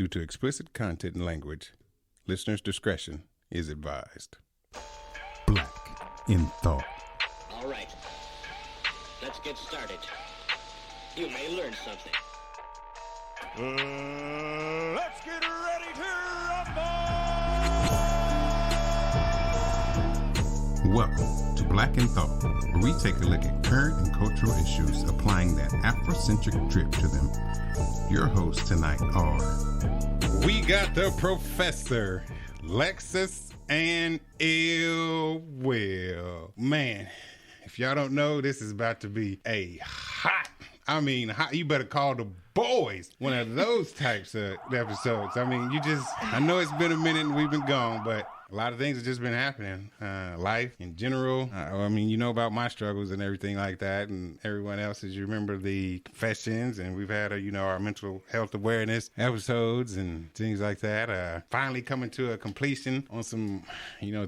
Due to explicit content and language, listeners' discretion is advised. Black in Thought. All right. Let's get started. You may learn something. Let's get ready to rumble! Welcome to Black in Thought, where we take a look at current and cultural issues, applying that Afrocentric drip to them. Your hosts tonight are... We got the Professor, Lexus, and Ill Will. Man, if y'all don't know, this is about to be a hot, you better call the boys one of those types of episodes. I mean, I know it's been a minute and we've been gone, but a lot of things have just been happening. Life in general. You know about my struggles and everything like that, and everyone else's. You remember the confessions, and we've had our mental health awareness episodes and things like that. Finally coming to a completion on some,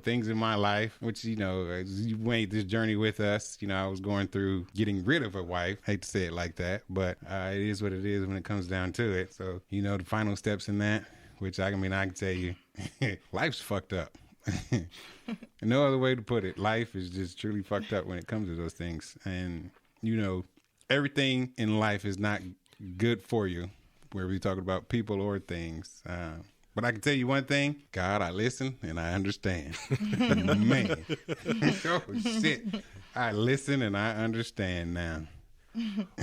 things in my life, which, as you made this journey with us, I was going through getting rid of a wife. Hate to say it like that, but it is what it is when it comes down to it. So, the final steps in that, which I can tell you, life's fucked up. No other way to put it. Life is just truly fucked up when it comes to those things. And, everything in life is not good for you, whether we're talking about people or things. But I can tell you one thing, God, I listen and I understand. Man. Oh, shit. I listen and I understand now.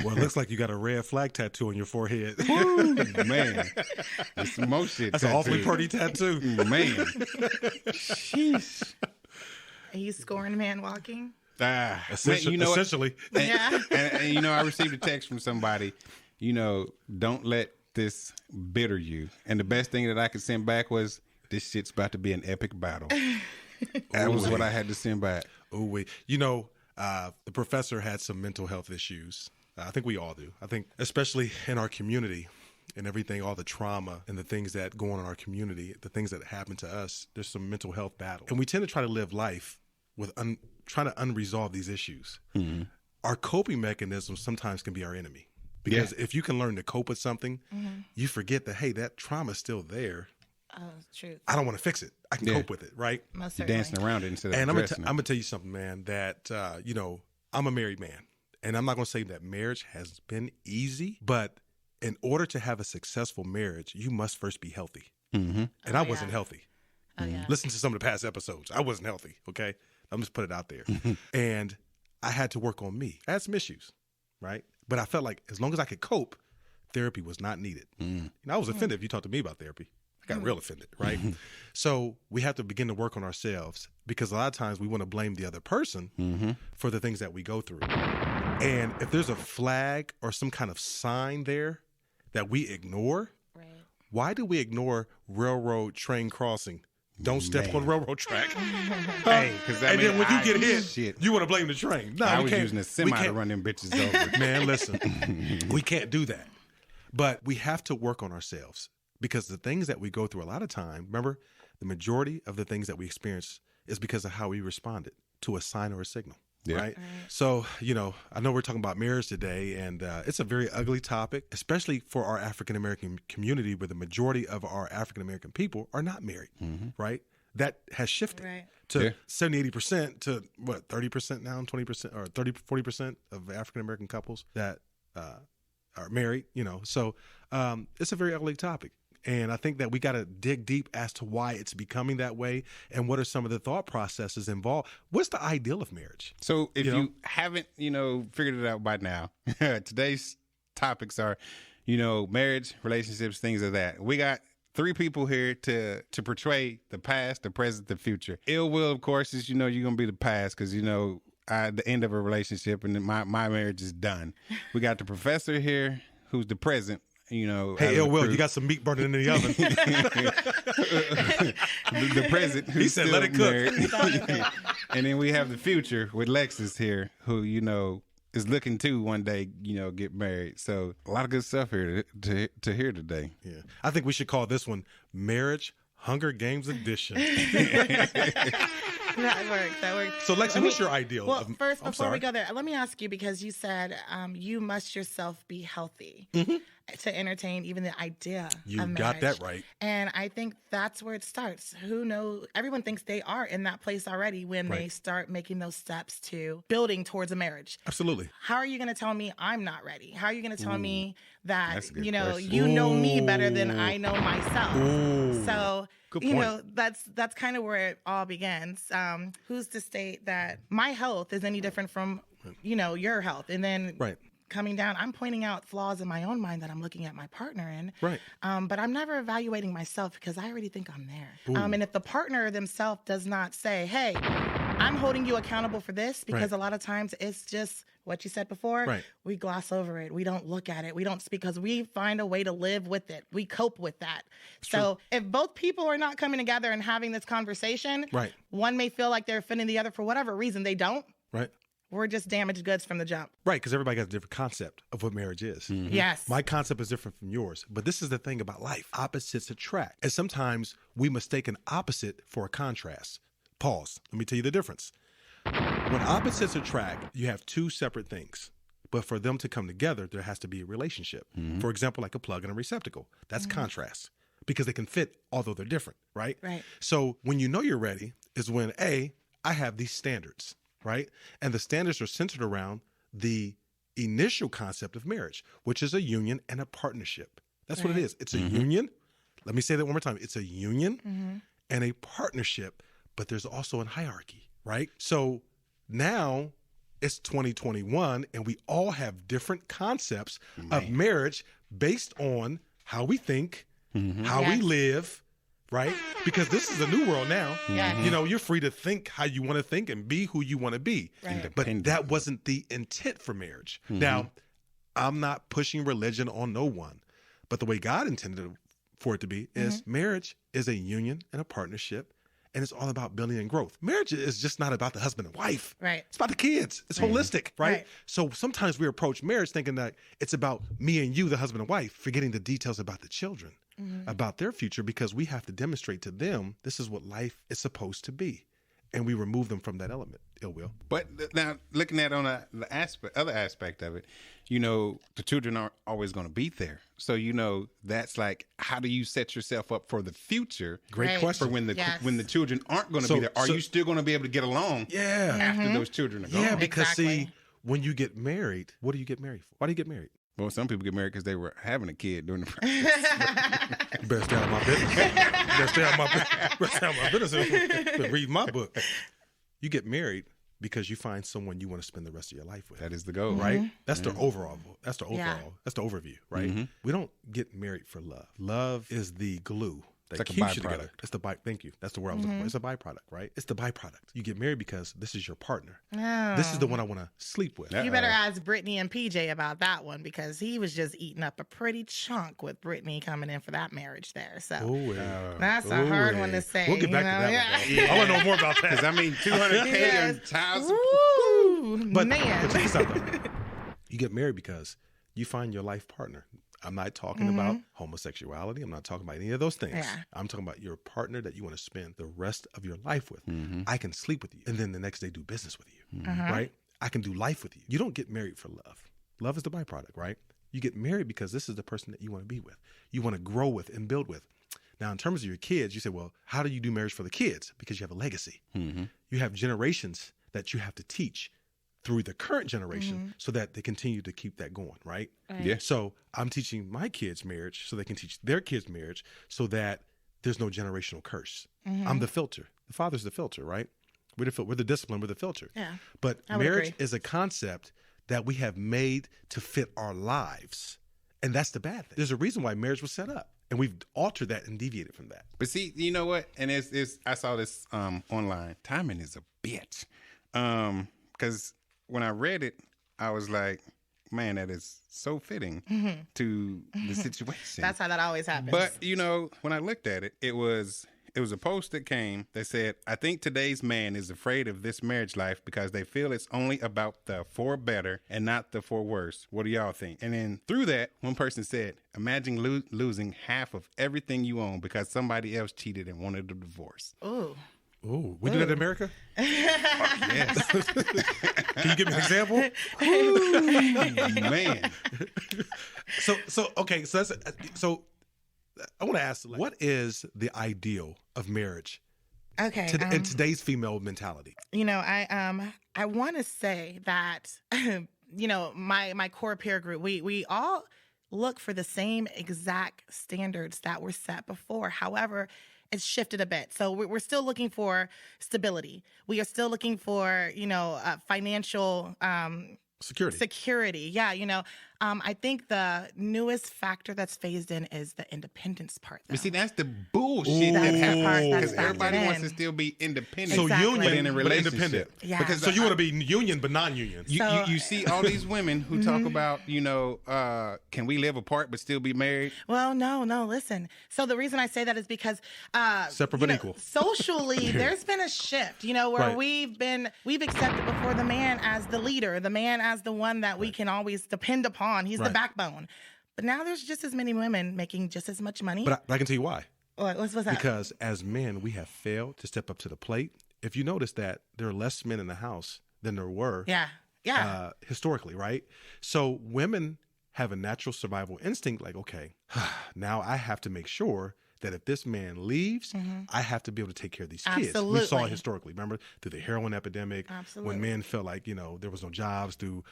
Well, it looks like you got a red flag tattoo on your forehead. Woo, man. It's some more shit. That's an awfully pretty tattoo. Man. Sheesh. Are you scoring man walking? Essentially. Yeah. And I received a text from somebody, don't let this bitter you. And the best thing that I could send back was, this shit's about to be an epic battle. That was what I had to send back. Oh, wait. The professor had some mental health issues. I think we all do. I think especially in our community and everything, all the trauma and the things that go on in our community, the things that happen to us, there's some mental health battle. And we tend to try to live life with trying to unresolve these issues. Mm-hmm. Our coping mechanisms sometimes can be our enemy. Because if you can learn to cope with something, you forget that, hey, that trauma's still there. Oh, true. I don't want to fix it. I can cope with it, right? Most You're certainly. dancing around it instead of and addressing I'm going to tell you something, man, that, I'm a married man. And I'm not going to say that marriage has been easy, but in order to have a successful marriage, you must first be healthy. Mm-hmm. And I wasn't healthy. Oh, yeah. Listen to some of the past episodes. I wasn't healthy, okay? I'm just put it out there. And I had to work on me. I had some issues, right? But I felt like as long as I could cope, therapy was not needed. I was offended if you talked to me about therapy. I got real offended, right? So we have to begin to work on ourselves because a lot of times we want to blame the other person for the things that we go through. And if there's a flag or some kind of sign there that we ignore, why do we ignore railroad train crossing? Don't step on railroad track. Hey, and then when you get hit, you want to blame the train. No, I was using a semi to run them bitches over. Man, listen, we can't do that. But we have to work on ourselves because the things that we go through a lot of time, remember, the majority of the things that we experience is because of how we responded to a sign or a signal. Yeah. Right? So, I know we're talking about marriage today, and it's a very ugly topic, especially for our African-American community where the majority of our African-American people are not married, right? That has shifted to 70, 80% to, 30% now, 20% or 30, 40% of African-American couples that are married, So it's a very ugly topic. And I think that we got to dig deep as to why it's becoming that way and what are some of the thought processes involved. What's the ideal of marriage? So if you haven't, figured it out by now, today's topics are, marriage, relationships, things of that. We got three people here to portray the past, the present, the future. Ill Will, of course, is, you're going to be the past because, the end of a relationship and my marriage is done. We got the professor here who's the present. Hey, Ill Will, you got some meat burning in the oven. the present, who's he said, still "Let it cook." And then we have the future with Lexus here, who is looking to one day, get married. So a lot of good stuff here to hear today. Yeah, I think we should call this one "Marriage Hunger Games Edition." That works. So, Lexi, what's your ideal? Well, first, before we go there, let me ask you, because you said you must yourself be healthy. Mm-hmm. to entertain even the idea You of got marriage. that right. And I think that's where it starts. Who knows? Everyone thinks they are in that place already when they Right. start making those steps to building towards a marriage. Absolutely. How are you going to tell me I'm not ready? How are you going to tell me that, That's a good you know, question. you know me better than I know myself? Ooh. So, Good you point. know, that's kind of where it all begins. Who's to state that my health is any different from, you know, your health? And then Right. coming down, I'm pointing out flaws in my own mind that I'm looking at my partner in. Right. But I'm never evaluating myself because I already think I'm there. And if the partner themselves does not say, hey, I'm holding you accountable for this, because Right. a lot of times it's just what you said before. Right. We gloss over it. We don't look at it. We don't speak because we find a way to live with it. We cope with that. So if both people are not coming together and having this conversation, Right. one may feel like they're offending the other for whatever reason. They don't. Right. We're just damaged goods from the jump. Right. Because everybody has a different concept of what marriage is. Yes. My concept is different from yours. But this is the thing about life. Opposites attract. And sometimes we mistake an opposite for a contrast. Pause. Let me tell you the difference. When opposites attract, you have two separate things. But for them to come together, there has to be a relationship. For example, like a plug and a receptacle. That's contrast, because they can fit although they're different, right? Right. So when you know you're ready is when, I have these standards, right? And the standards are centered around the initial concept of marriage, which is a union and a partnership. That's what it is. It's a union. Let me say that one more time. It's a union and a partnership, but there's also a hierarchy, right? So now it's 2021 and we all have different concepts of marriage based on how we think, how we Yes. live, right? Because this is a new world now. Yes. You know, you're free to think how you want to think and be who you want to be. Right. But that wasn't the intent for marriage. Now, I'm not pushing religion on no one, but the way God intended for it to be is marriage is a union and a partnership, and it's all about building and growth. Marriage is just not about the husband and wife. Right. It's about the kids. It's holistic, right? Right. So sometimes we approach marriage thinking that it's about me and you, the husband and wife, forgetting the details about the children, about their future, because we have to demonstrate to them this is what life is supposed to be. And we remove them from that element, ill will. But now, looking at on other aspect of it, you know, the children aren't always going to be there. So, you know, that's like, how do you set yourself up for the future? Great Right. question. For when the Yes. when the children aren't going to be there, are you still going to be able to get along? Yeah. After those children are gone. Yeah, because Exactly. see, when you get married, what do you get married for? Why do you get married? Well, some people get married because they were having a kid during the process. You better stay out of my business. Better stay out of my business. But read my book. You get married because you find someone you want to spend the rest of your life with. That is the goal, Right? That's the overall. That's the overall. Yeah. That's the overview, right? We don't get married for love. Love is the glue that like a keeps you together. byproduct. It's the thank you. That's the word I was looking for. It's a byproduct, right? It's the byproduct. You get married because this is your partner. This is the one I want to sleep with. You better ask Brittany and PJ about that one, because he was just eating up a pretty chunk with Brittany coming in for that marriage there. So Ooh, yeah. that's a hard one to yeah. say. We'll get back to you that know? one. though. I want to know more about that. Because I mean, 200K Yes. on child support. Woo, But man. check this out, though. You get married because you find your life partner. I'm not talking about homosexuality. I'm not talking about any of those things. Yeah. I'm talking about your partner that you want to spend the rest of your life with. I can sleep with you and then the next day do business with you, right? I can do life with you. You don't get married for love. Love is the byproduct, right? You get married because this is the person that you want to be with. You want to grow with and build with. Now, in terms of your kids, you say, well, how do you do marriage for the kids? Because you have a legacy. You have generations that you have to teach through the current generation so that they continue to keep that going, right? Yeah. So I'm teaching my kids marriage so they can teach their kids marriage so that there's no generational curse. I'm the filter. The father's the filter, right? We're the discipline, we're the filter. Yeah, But I would marriage agree. is a concept that we have made to fit our lives. And that's the bad thing. There's a reason why marriage was set up. And we've altered that and deviated from that. But see, you know what? And it's I saw this online. Timing is a bitch. Because when I read it, I was like, man, that is so fitting to the situation. That's how that always happens. But you know, when I looked at it, it was a post that came that said, I think today's man is afraid of this marriage life because they feel it's only about the for better and not the for worse. What do y'all think? And then through that, one person said, imagine losing half of everything you own because somebody else cheated and wanted a divorce. Ooh. Oh, we do that in America? Yes. Can you give me an example? Man. So I want to ask, what is the ideal of marriage Okay. in today's female mentality? I want to say that my core peer group, we all look for the same exact standards that were set before. However, it's shifted a bit. So we're still looking for stability. We are still looking for, financial security. Yeah. I think the newest factor that's phased in is the independence part. Though. But see, that's the bullshit That's that the happens. part that's Because everybody factored wants in. to still be independent. So Exactly. union, in a but relationship. independent. Yeah. Because So you want to be union but non-union. you see all these women who talk about, can we live apart but still be married? Well, no, listen. So the reason I say that is because Separate but equal. Socially, there's been a shift, where Right. we've accepted before the man as the leader, the man as the one that we can always depend upon. He's the Right. backbone. But now there's just as many women making just as much money. But I can tell you why. What's that? Because as men, we have failed to step up to the plate. If you notice that there are less men in the house than there were yeah. historically, right? So women have a natural survival instinct like, okay, now I have to make sure that if this man leaves, I have to be able to take care of these kids. We saw Absolutely. it historically, remember, through the heroin epidemic, Absolutely. when men felt like, there was no jobs, through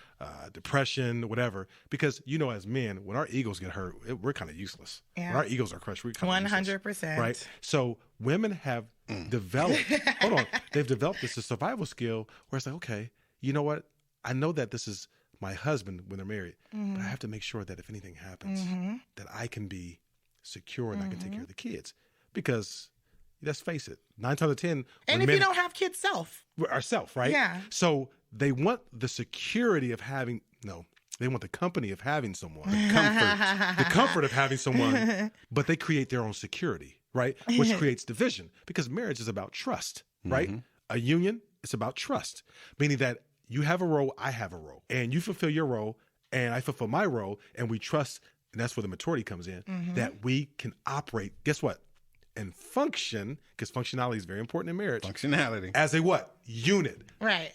depression, whatever. Because, as men, when our egos get hurt, we're kind of useless. Yeah. When our egos are crushed, we're kind of 100%. right? So women have developed, they've developed this survival skill where it's like, okay, you know what? I know that this is my husband when they're married, but I have to make sure that if anything happens, that I can be secure and I can take care of the kids. Because let's face it, 9 times out of 10, And if you don't have kids, ourselves, right? Yeah. So they want the security of having, they want the company of having someone, the comfort of having someone, but they create their own security, right? Which creates division, because marriage is about trust, right? A union is about trust, meaning that you have a role, I have a role, and you fulfill your role, and I fulfill my role, and we trust, and that's where the maturity comes in, that we can operate, guess what? And function, because functionality is very important in marriage. Functionality. As a what? Unit. Right.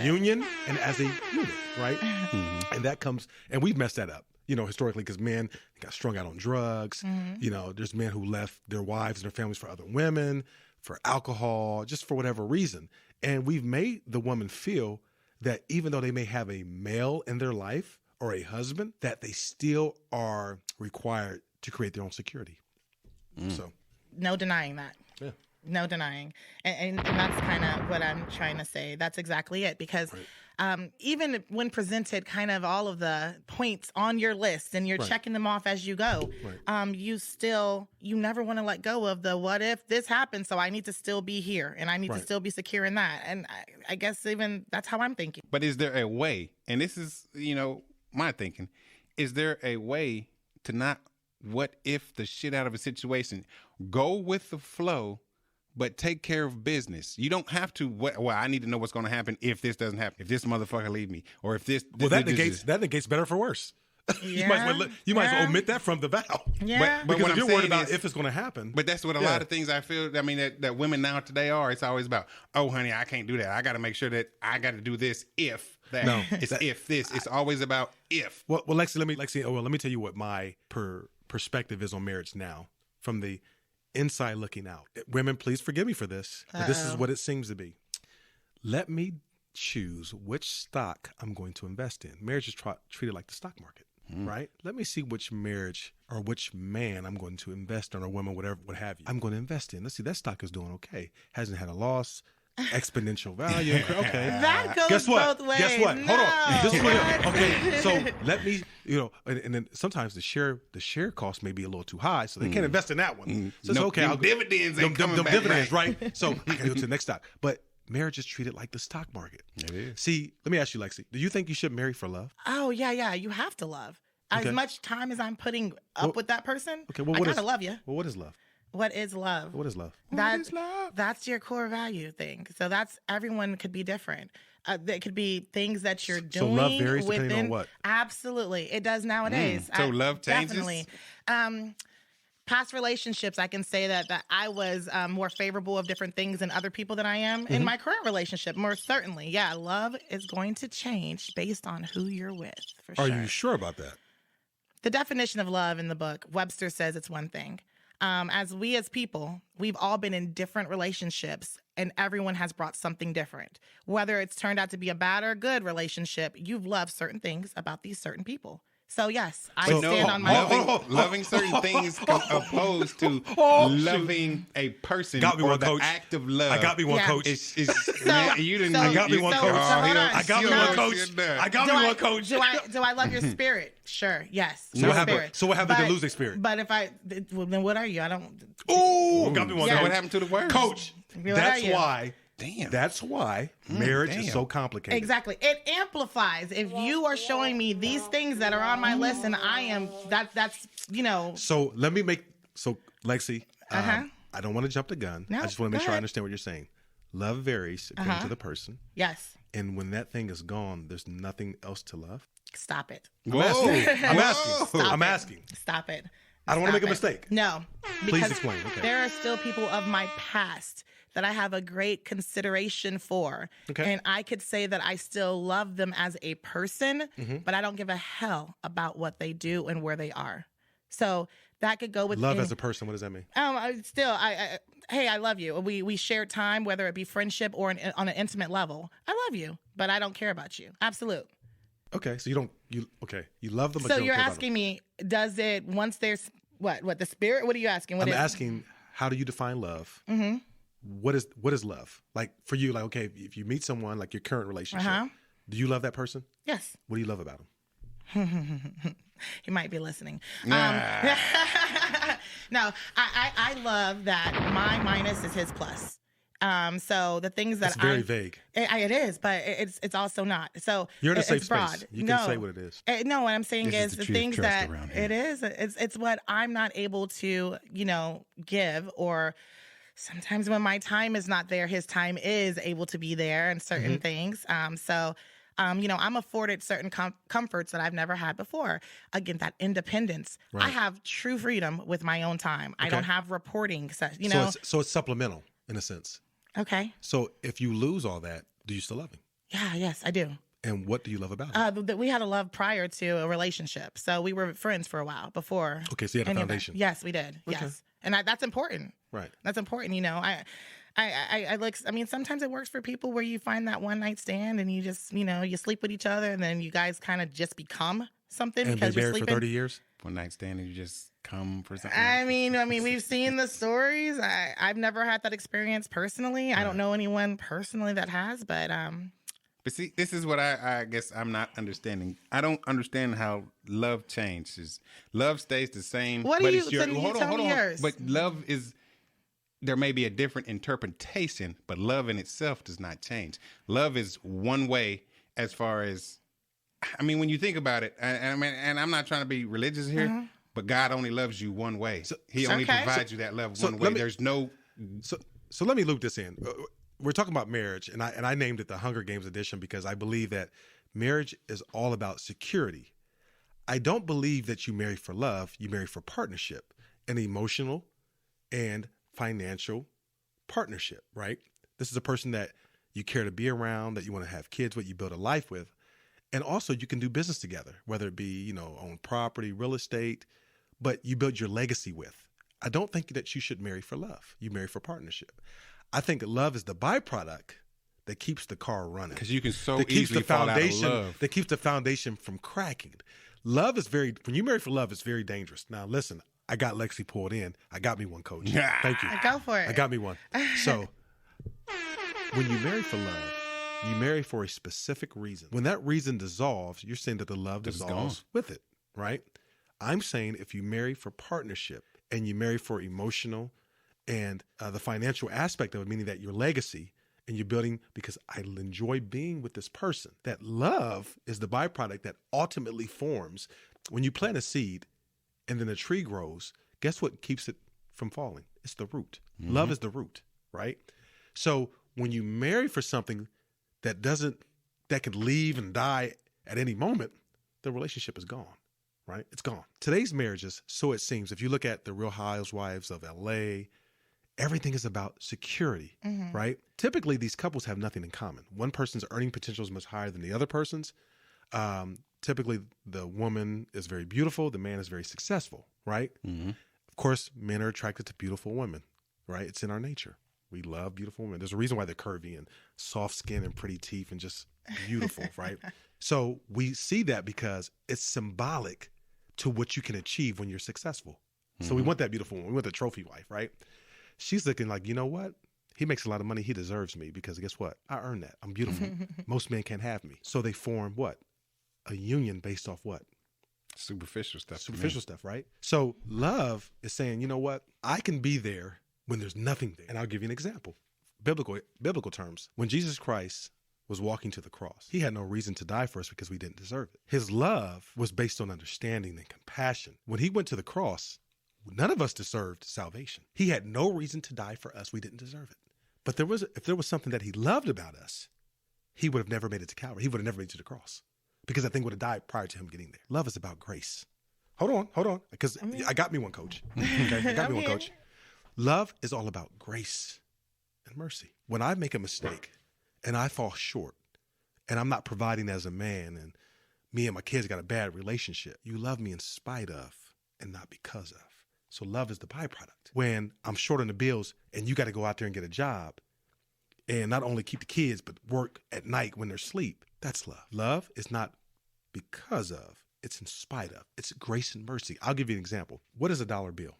Union and as a unit, right? And that comes, and we've messed that up, historically, because men got strung out on drugs. There's men who left their wives and their families for other women, for alcohol, just for whatever reason. And we've made the woman feel that even though they may have a male in their life or a husband, that they still are required to create their own security. So. No denying that. Yeah. No denying. And that's kind of what I'm trying to say. That's exactly it. Because even when presented kind of all of the points on your list and you're checking them off as you go, you never want to let go of the what if this happens, so I need to still be here and I need to still be secure in that. And I guess even that's how I'm thinking. But is there a way, and this is, my thinking, is there a way to not what if the shit out of a situation, go with the flow, but take care of business? You don't have to, I need to know what's going to happen if this doesn't happen, if this motherfucker leave me, or if this. Well, that negates better for worse. You might as well omit that from the vow. Yeah. But Because what if I'm you're worried saying about is, if it's going to happen. But that's what a lot of things I feel, that women now today are. It's always about, oh, honey, I can't do that. I got to make sure that I got to do this if that. No. It's if this. It's always about if. Well, Lexi, let me tell you what my perspective is on marriage now from the inside looking out. Women, please forgive me for this, but this is what it seems to be. Let me choose which stock I'm going to invest in. Marriage is treated like the stock market, right? Let me see which marriage or which man I'm going to invest in, or woman, whatever, what have you. I'm going to invest in. Let's see, that stock is doing okay. Hasn't had a loss. Exponential value. Okay. That goes Guess what? both ways. Guess what? No. Hold on. This is what, okay. So let me, and then sometimes the share cost may be a little too high, so they can't invest in that one. So it's okay. Dividends ain't coming back. Dividends, right? So I gotta go to the next stock. But marriage is treated like the stock market. It is. See, let me ask you, Lexi, do you think you should marry for love? Oh, yeah. You have to love. As Okay. much time as I'm putting up with that person, Okay. Well, I what gotta is love you. Well, what is love? What is love? What is love? That's your core value thing. So everyone could be different. There could be things that you're doing. So love varies within, depending on what? Absolutely, it does nowadays. So love changes? Definitely. past relationships, I can say that I was more favorable of different things in other people than I am in my current relationship. More certainly, yeah, love is going to change based on who you're with. For Are sure. you sure about that? The definition of love in the book, Webster says it's one thing. As people, we've all been in different relationships, and everyone has brought something different. Whether it's turned out to be a bad or good relationship, you've loved certain things about these certain people. So yes, I stand on my loving certain things opposed to loving a person Got me or one, the Coach. act of love. I got me one, Yeah. Coach. You didn't. I got me one, Coach. I got me one, Coach. I got me one, Coach. Do I love your spirit? Sure, yes. So your what happened? spirit. So what happened to But- losing spirit? But then what are you? I don't. Ooh, got me one, Yeah. Coach. What happened to the word? Coach, What that's are you? why. Damn. That's why marriage is damn. so complicated. Exactly. It amplifies. If you are showing me these things that are on my list, and I am that's So let me Lexi, Uh-huh. I don't want to jump the gun. No, I just want to go make sure I ahead. understand what you're saying. Love varies according to the person. yes. And when that thing is gone, there's nothing else to love. Stop it. Whoa. I'm asking. Stop I'm it. asking. Stop it. I don't want to Stop make a it. mistake. No. Please Because explain. Okay. there are still people of my past that I have a great consideration for. Okay. And I could say that I still love them as a person, Mm-hmm. but I don't give a hell about what they do and where they are. So that could go with Love as a person, what does that mean? hey, I love you. We share time, whether it be friendship or on an intimate level. I love you, but I don't care about you. Absolute. Okay, so you love them, but So you don't you're care asking me, does it once there's what the spirit? What are you asking? What I'm is- asking, how do you define love? Mm-hmm. What is love? Like for you, like, okay, if you meet someone, like your current relationship, Uh-huh. do you love that person? Yes. What do you love about him? He might be listening. No, I love that my minus is his plus. So the things that That's very vague. It is, but it's also not. So You're in a it's safe broad. space. You can say what it is. No, what I'm saying This is is the the true things trust that around here. it is. It's what I'm not able to, give, or sometimes when my time is not there, his time is able to be there and certain things. I'm afforded certain comforts that I've never had before. Again, that independence. Right. I have true freedom with my own time. I don't have reporting. So So it's supplemental in a sense. okay. So if you lose all that, do you still love him? Yeah, yes, I do. And what do you love about him? We had a love prior to a relationship. So we were friends for a while before. Okay, so you had a any of that. foundation. Yes, we did. Okay. Yes. And that's important. Right. That's important. I look, sometimes it works for people where you find that one night stand and you just, you sleep with each other and then you guys kind of just become something And because been you're married for sleeping. 30 years? One night stand and you just come for something. I mean, we've seen the stories. I've never had that experience personally. I don't know anyone personally that has, but But see, this is what I guess I'm not understanding. I don't understand how love changes. Love stays the same. What do but you- it's your, so you hold on, tell hold me on. yours. But love is, there may be a different interpretation, but love in itself does not change. Love is one way as far as, when you think about it, and I'm not trying to be religious here, but God only loves you one way. He only Okay. provides you that love So one let way. me- There's no, So let me loop this in. We're talking about marriage, and I named it the Hunger Games edition because I believe that marriage is all about security. I don't believe that you marry for love. You marry for partnership, an emotional and financial partnership, right? This is a person that you care to be around, that you want to have kids with, you build a life with. And also you can do business together, whether it be, own property, real estate, but you build your legacy with. I don't think that you should marry for love. You marry for partnership. I think love is the byproduct that keeps the car running. because you can so That keeps easily the fall out of foundation. love. That keeps the foundation from cracking. Love is when you marry for love, it's very dangerous. Now listen, I got Lexi pulled in. I got me one, Coach. Thank you. go for it. I got me one. So when you marry for love, you marry for a specific reason. When that reason dissolves, you're saying that the love It's dissolves gone. with it, right? I'm saying if you marry for partnership and you marry for emotional and the financial aspect of it, meaning that your legacy and you're building because I enjoy being with this person, that love is the byproduct that ultimately forms when you plant a seed and then a tree grows. Guess what keeps it from falling? It's the root. Love is the root, right? So when you marry for something that can leave and die at any moment, the relationship is gone. right? It's gone. Today's marriages, so it seems, if you look at the Real Housewives of LA, everything is about security, right? Typically, these couples have nothing in common. One person's earning potential is much higher than the other person's. Typically, the woman is very beautiful. The man is very successful, right? Of course, men are attracted to beautiful women, right? It's in our nature. We love beautiful women. There's a reason why they're curvy and soft skin and pretty teeth and just beautiful, right? So we see that because it's symbolic to what you can achieve when you're successful. So we want that beautiful woman. We want the trophy wife, right? She's looking like, you know what? He makes a lot of money. He deserves me because guess what? I earned that. I'm beautiful. Most men can't have me. So they form what? A union based off what? Superficial stuff. Superficial stuff, right? So love is saying, you know what? I can be there when there's nothing there. And I'll give you an example. Biblical terms. When Jesus Christ was walking to the cross, he had no reason to die for us because we didn't deserve it. His love was based on understanding and compassion. When he went to the cross, none of us deserved salvation. He had no reason to die for us. We didn't deserve it. But if there was something that he loved about us, he would have never made it to Calvary. He would have never made it to the cross because that thing would have died prior to him getting there. Love is about grace. Hold on. Because I got me one, coach. Okay, I got me one, coach. Love is all about grace and mercy. When I make a mistake and I fall short and I'm not providing as a man and me and my kids got a bad relationship, you love me in spite of and not because of. So love is the byproduct. When I'm short on the bills and you got to go out there and get a job and not only keep the kids, but work at night when they're asleep, that's love. Love is not because of, it's in spite of. It's grace and mercy. I'll give you an example. What is a dollar bill?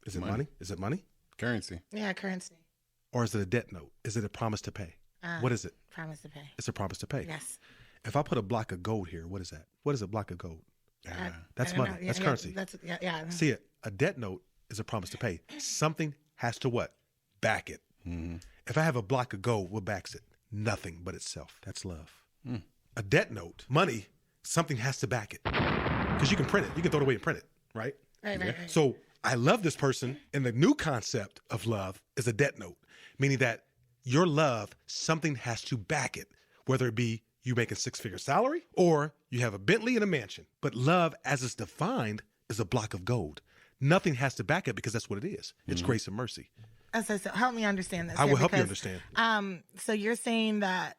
Is it money? Is it money? Currency. Yeah, currency. Or is it a debt note? Is it a promise to pay? What is it? Promise to pay. It's a promise to pay. Yes. If I put a block of gold here, what is that? What is a block of gold? That's money. That's currency. See it. A debt note is a promise to pay. Something has to what? Back it. If I have a block of gold, what backs it? Nothing but itself. That's love. A debt note, money, something has to back it. Because you can print it. You can throw it away and print it, right? Right. So I love this person, and the new concept of love is a debt note, meaning that your love, something has to back it, whether it be you make a six-figure salary or you have a Bentley and a mansion. But love, as it's defined, is a block of gold. Nothing has to back it because that's what it is. It's grace and mercy. So help me understand this. I will help you understand. So you're saying that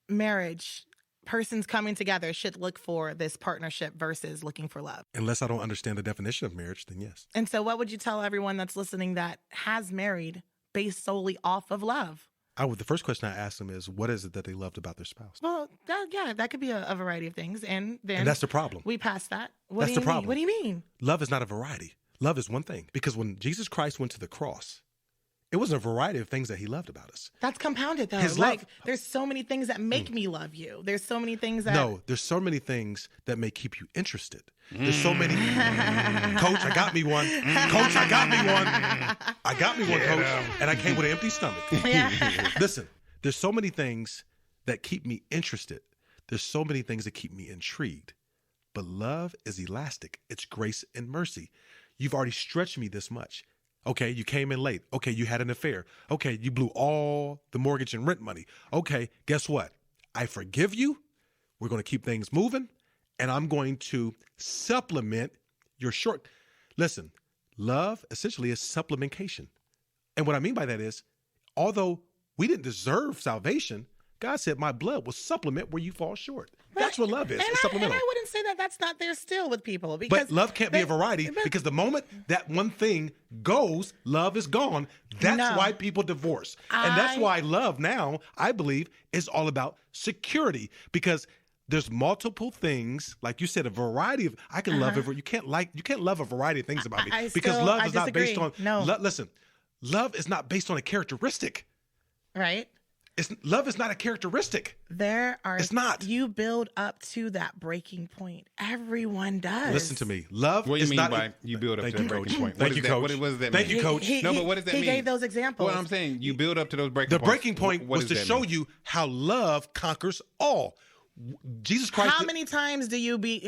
marriage, persons coming together should look for this partnership versus looking for love. Unless I don't understand the definition of marriage, then yes. And so what would you tell everyone that's listening that has married based solely off of love? The first question I ask them is, what is it that they loved about their spouse? Well, that could be a variety of things. And that's the problem. We passed that. That's the problem. What do you mean? Love is not a variety. Love is one thing. Because when Jesus Christ went to the cross, it was a variety of things that he loved about us. That's compounded, though. His like, love. There's so many things that make me love you. There's so many things that... No, there's so many things that may keep you interested. There's so many... Coach, I got me one. Coach, I got me one. I got me one, Coach. And I came with an empty stomach. Listen, there's so many things that keep me interested. There's so many things that keep me intrigued. But love is elastic. It's grace and mercy. You've already stretched me this much. Okay, you came in late. Okay, you had an affair. Okay, you blew all the mortgage and rent money. Okay, guess what? I forgive you. We're going to keep things moving, and I'm going to supplement your short. Listen, love essentially is supplementation. And what I mean by that is, although we didn't deserve salvation, God said, my blood will supplement where you fall short. That's what love is. It's supplemental. And I wouldn't say that that's not there still with people. Because but love can't be a variety because the moment that one thing goes, love is gone. That's why people divorce. And that's why love now, I believe, is all about security because there's multiple things, like you said, a variety of, I can love it. You can't love a variety of things about me because love is not based on, listen, love is not based on a characteristic. Right. Love is not a characteristic. It's not. You build up to that breaking point. Everyone does. Listen to me. Love what do you is mean not. By you build up to the breaking point? Thank you, Coach. What does that mean? Thank you, Coach. No, but what does that mean? He gave those examples. Well, I'm saying you build up to those breaking points. The breaking point was to show you how love conquers all. Jesus Christ. How many times are you late?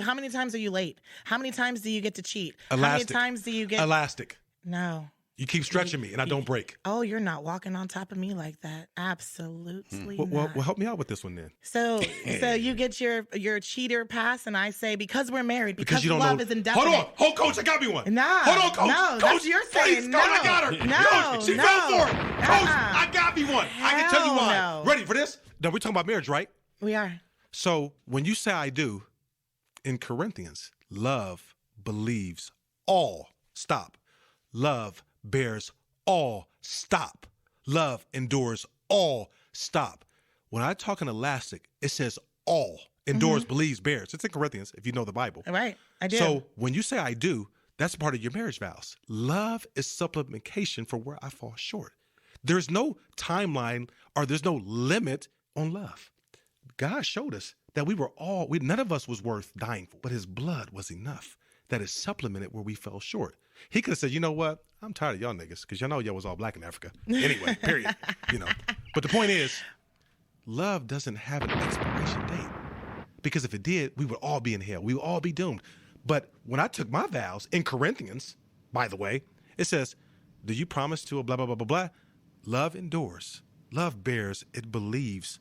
How many times do you get to cheat? Elastic. How many times do you get elastic? No. You keep stretching me, and I don't break. Oh, you're not walking on top of me like that. Absolutely Well, not. help me out with this one then. So you get your cheater pass, and I say because we're married, because you don't love know. is indefinite. Hold on, Coach, I got me one. No, hold on, Coach. no, Coach, that's you're saying please, no. Coach, I got her. No, Coach, she no. fell for it. Coach, I got me one. I can tell you why. Hell no. Ready for this? Now we're talking about marriage, right? We are. So when you say I do, in Corinthians, love believes all. Stop. Love bears all. Stop. Love endures all. Stop. When I talk in elastic, it says all. Endures, believes, bears. It's in Corinthians if you know the Bible. Right. I do. So when you say I do, that's part of your marriage vows. Love is supplementation for where I fall short. There's no timeline or there's no limit on love. God showed us that none of us was worth dying for, but his blood was enough that it supplemented where we fell short. He could have said, you know what? I'm tired of y'all niggas because y'all know y'all was all black in Africa. Anyway, period. But the point is, love doesn't have an expiration date because if it did, we would all be in hell. We would all be doomed. But when I took my vows in Corinthians, by the way, it says, do you promise to a blah, blah, blah, blah, blah? Love endures. Love bears. It believes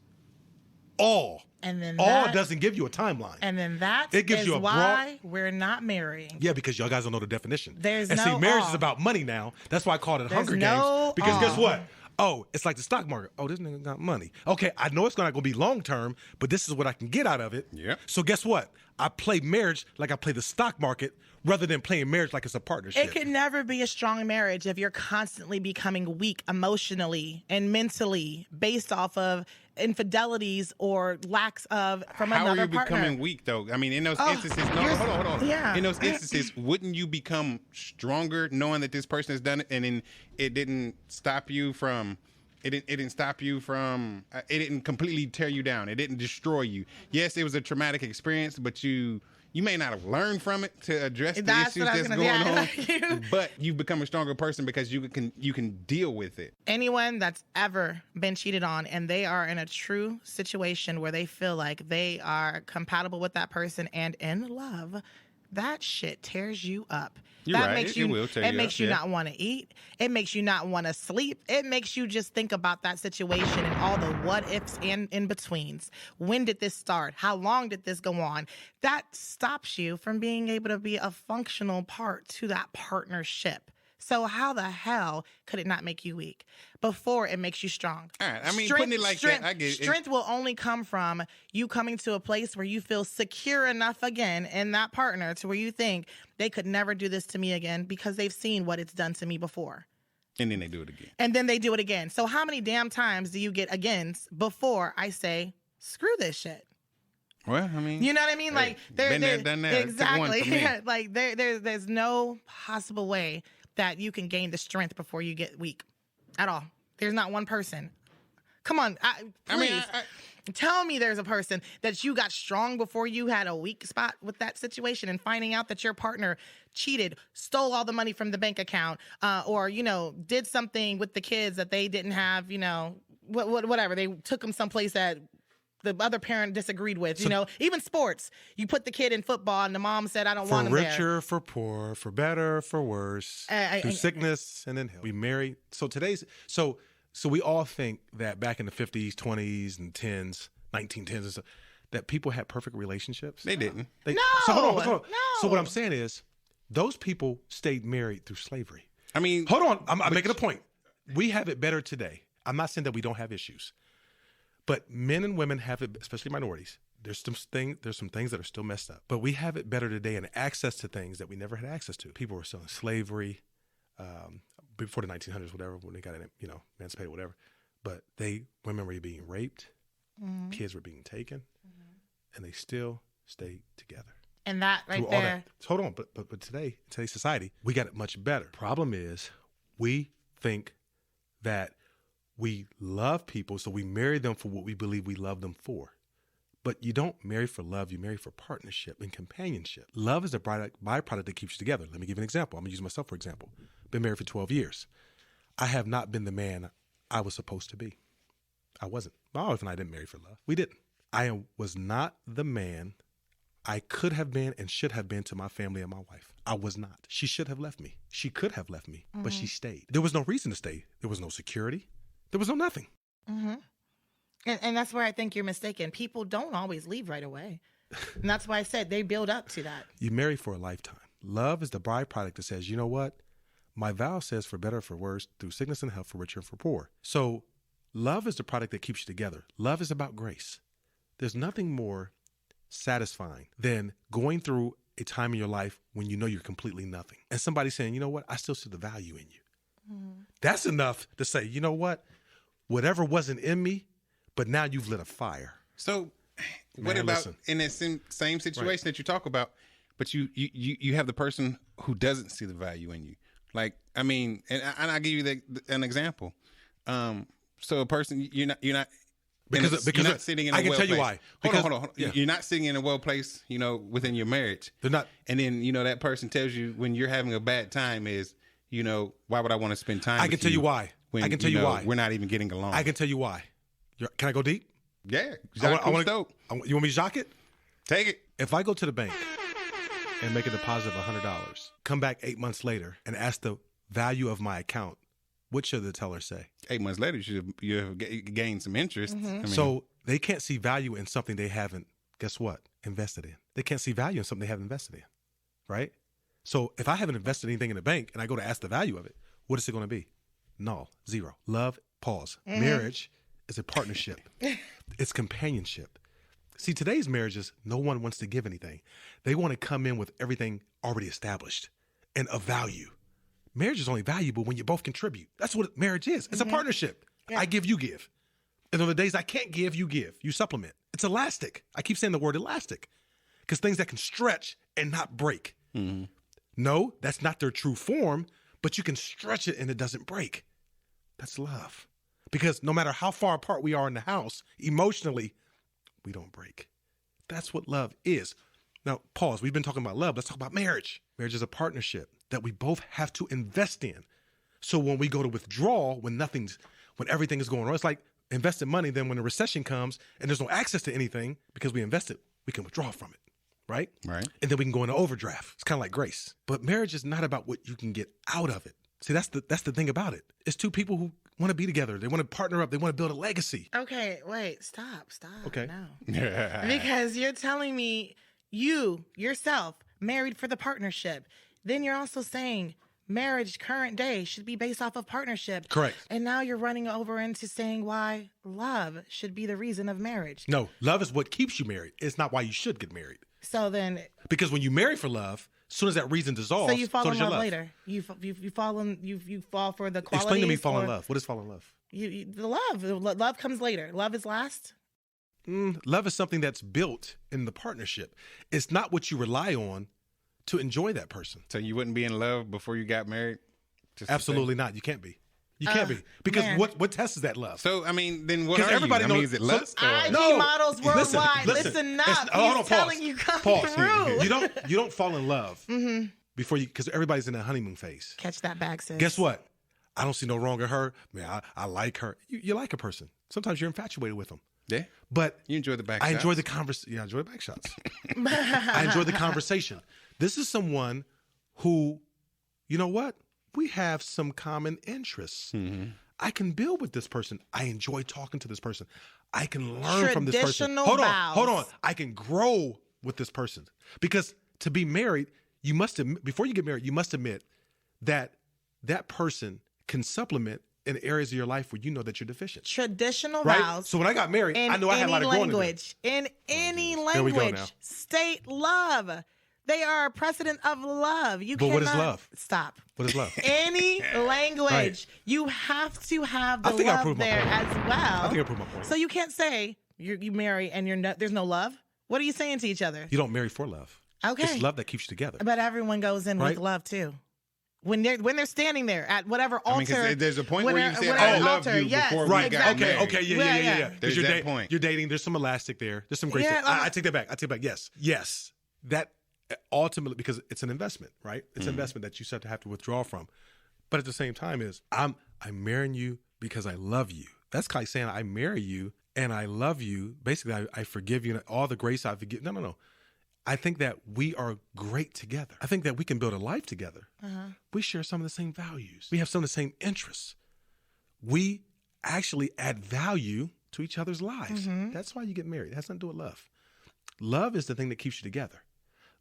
all. And then all that, doesn't give you a timeline. And then that it gives is you a why we're not marrying. Yeah, because y'all guys don't know the definition. There's and no see, marriage all. is about money now. That's why I called it There's Hunger no Games. Because guess all. what? Oh, it's like the stock market. Oh, this nigga got money. Okay, I know it's not going to be long term, but this is what I can get out of it. Yeah. So guess what? I play marriage like I play the stock market rather than playing marriage like it's a partnership. It can never be a strong marriage if you're constantly becoming weak emotionally and mentally based off of infidelities or lacks of from How another are you partner. becoming weak, though? I mean, in those instances, hold on. Yeah. In those instances, wouldn't you become stronger knowing that this person has done it, and then it didn't stop you from? It didn't completely tear you down. It didn't destroy you. Yes, it was a traumatic experience, but you may not have learned from it to address the That's issues what I was that's gonna- going on. But you've become a stronger person because you can deal with it. Anyone that's ever been cheated on and they are in a true situation where they feel like they are compatible with that person and in love, that shit tears you up. You're that right. makes It will tear it you makes up, you yeah. not want to eat. It makes you not want to sleep. It makes you just think about that situation and all the what ifs and in betweens. When did this start? How long did this go on? That stops you from being able to be a functional part to that partnership. So how the hell could it not make you weak? Before it makes you strong. All right. I mean, putting it like that, I get it. Strength will only come from you coming to a place where you feel secure enough again in that partner to where you think they could never do this to me again because they've seen what it's done to me before. And then they do it again. And then they do it again. So how many damn times do you get agains before I say, screw this shit? Well, I mean, You know what I mean? hey, Like been there, done that. It took one exactly. for me. Like there's no possible way that you can gain the strength before you get weak at all. There's not one person. Come on, please. Tell me there's a person that you got strong before you had a weak spot with that situation, and finding out that your partner cheated, stole all the money from the bank account, or, did something with the kids that they didn't have, whatever. They took them someplace that the other parent disagreed with, even sports. You put the kid in football and the mom said, I don't want him For there. richer, for poor, for better, for worse, through sickness and in health. We married. So we all think that back in the 50s, 20s, and 10s, 1910s and stuff, that people had perfect relationships. They didn't. No, So hold on. no. So what I'm saying is, those people stayed married through slavery. I mean, Hold on. I'm making a point. We have it better today. I'm not saying that we don't have issues. But men and women have it, especially minorities. There's some things that are still messed up. But we have it better today and access to things that we never had access to. People were still in slavery before the 1900s, whatever, when they got emancipated, whatever. But women were being raped, kids were being taken, and they still stayed together. And that right Through all there. that. Hold on, but today, in today's society, we got it much better. Problem is, we think that we love people, so we marry them for what we believe we love them for. But you don't marry for love, you marry for partnership and companionship. Love is a byproduct that keeps you together. Let me give you an example. I'm going to use myself for example. Been married for 12 years. I have not been the man I was supposed to be. I wasn't. My wife and I didn't marry for love. We didn't. I was not the man I could have been and should have been to my family and my wife. I was not. She should have left me. She could have left me, but she stayed. There was no reason to stay. There was no security. There was no nothing. Mm-hmm. And that's where I think you're mistaken. People don't always leave right away. And that's why I said they build up to that. You marry for a lifetime. Love is the byproduct that says, you know what? My vow says for better or for worse, through sickness and health, for richer and for poor. So love is the product that keeps you together. Love is about grace. There's nothing more satisfying than going through a time in your life when you know you're completely nothing. And somebody saying, you know what? I still see the value in you. That's enough to say, you know what? Whatever wasn't in me, but now you've lit a fire. So what Man, about listen. in that same situation that you talk about, but you have the person who doesn't see the value in you? Like, I mean, and I'll give you an example. So a person, you're not Because you're not sitting in a I can well tell you place. why. Hold on. Yeah. You're not sitting in a well place, within your marriage. They're not. And then, that person tells you when you're having a bad time is, why would I want to spend time I with can tell you why. When, I can tell you why. We're not even getting along. I can tell you why. Can I go deep? Yeah. I You want me to jock it? Take it. If I go to the bank and make a deposit of $100, come back 8 months later and ask the value of my account, what should the teller say? 8 months later, you have gained some interest. Mm-hmm. I mean, So they can't see value in something they haven't, guess what, invested in. They can't see value in something they haven't invested in, right? So if I haven't invested anything in the bank and I go to ask the value of it, what is it going to be? Null, zero. Love, pause. Marriage is a partnership. It's companionship. See, today's marriages, no one wants to give anything. They want to come in with everything already established and of value. Marriage is only valuable when you both contribute. That's what marriage is. It's a partnership. Yeah. I give, you give. And on the days I can't give, you give. You supplement. It's elastic. I keep saying the word elastic because things that can stretch and not break. No, that's not their true form, but you can stretch it and it doesn't break. That's love. Because no matter how far apart we are in the house, emotionally, we don't break. That's what love is. Now, pause. We've been talking about love. Let's talk about marriage. Marriage is a partnership that we both have to invest in. So when we go to withdraw, when everything is going wrong, it's like investing money. Then when a recession comes and there's no access to anything because we invested, we can withdraw from it, right? Right. And then we can go into overdraft. It's kind of like grace. But marriage is not about what you can get out of it. See, that's the thing about it. It's two people who want to be together. They want to partner up. They want to build a legacy. Okay, wait, stop. Okay. No. Because you're telling me you, yourself, married for the partnership. Then you're also saying marriage current day should be based off of partnership. Correct. And now you're running over into saying why love should be the reason of marriage. No, love is what keeps you married. It's not why you should get married. So then, Because when you marry for love, as soon as that reason dissolves, so you fall so in does your love later. You fall for the qualities. Explain to me fall in or- love. What is fall in love? The love comes later. Love is last. Love is something that's built in the partnership. It's not what you rely on to enjoy that person. So you wouldn't be in love before you got married? Just to Absolutely not. You can't be. You can't be. Because man. what tests that love? So, I mean, then what 'Cause are everybody you? I mean, knows- is it lust? so- or? IG No. models worldwide. Listen up. Hold on, He's telling pause. you come Pause. through. You don't fall in love before you, because everybody's in a honeymoon phase. Catch that bag, sis. Guess what? I don't see no wrong in her. Man, I like her. You like a person. Sometimes you're infatuated with them. Yeah. But You enjoy the back I enjoy shots? the conversation. Yeah, I enjoy the back shots. I enjoy the conversation. This is someone who, you know what? We have some common interests. I can build with this person. I enjoy talking to this person. I can learn from this person. Traditional Hold vows. on. I can grow with this person. Because to be married, you must admit, before you get married, you must admit that that person can supplement in areas of your life where you know that you're deficient. Traditional Right? vows. So when I got married, in I knew I had a lot any of growing to do. language. In any Here we go language. now. State love. They are a precedent of love. You But cannot what is love? Stop. What is love? Any language, Right. you have to have the I think I love proved my there point. as well. I think I proved my point. So you can't say you marry and there's no love. What are you saying to each other? You don't marry for love. Okay. It's love that keeps you together. But everyone goes in Right. with love too. When they're standing there at whatever altar. I mean, 'cause there's a point when where you they're- said, when "I they're at love altar, you," yes, before we Right. got exactly. married. Okay. Yeah, yeah. Yeah. 'Cause There's you're that point. You're dating. There's some elastic there. There's some grace. Yeah, there. I take that back. Yes. That ultimately, because it's an investment, right? It's an investment that you start to have to withdraw from. But at the same time, I'm marrying you because I love you. That's like saying I marry you and I love you. Basically, I forgive you and all the grace I forgive. No. I think that we are great together. I think that we can build a life together. We share some of the same values. We have some of the same interests. We actually add value to each other's lives. That's why you get married. It has nothing to do with love. Love is the thing that keeps you together.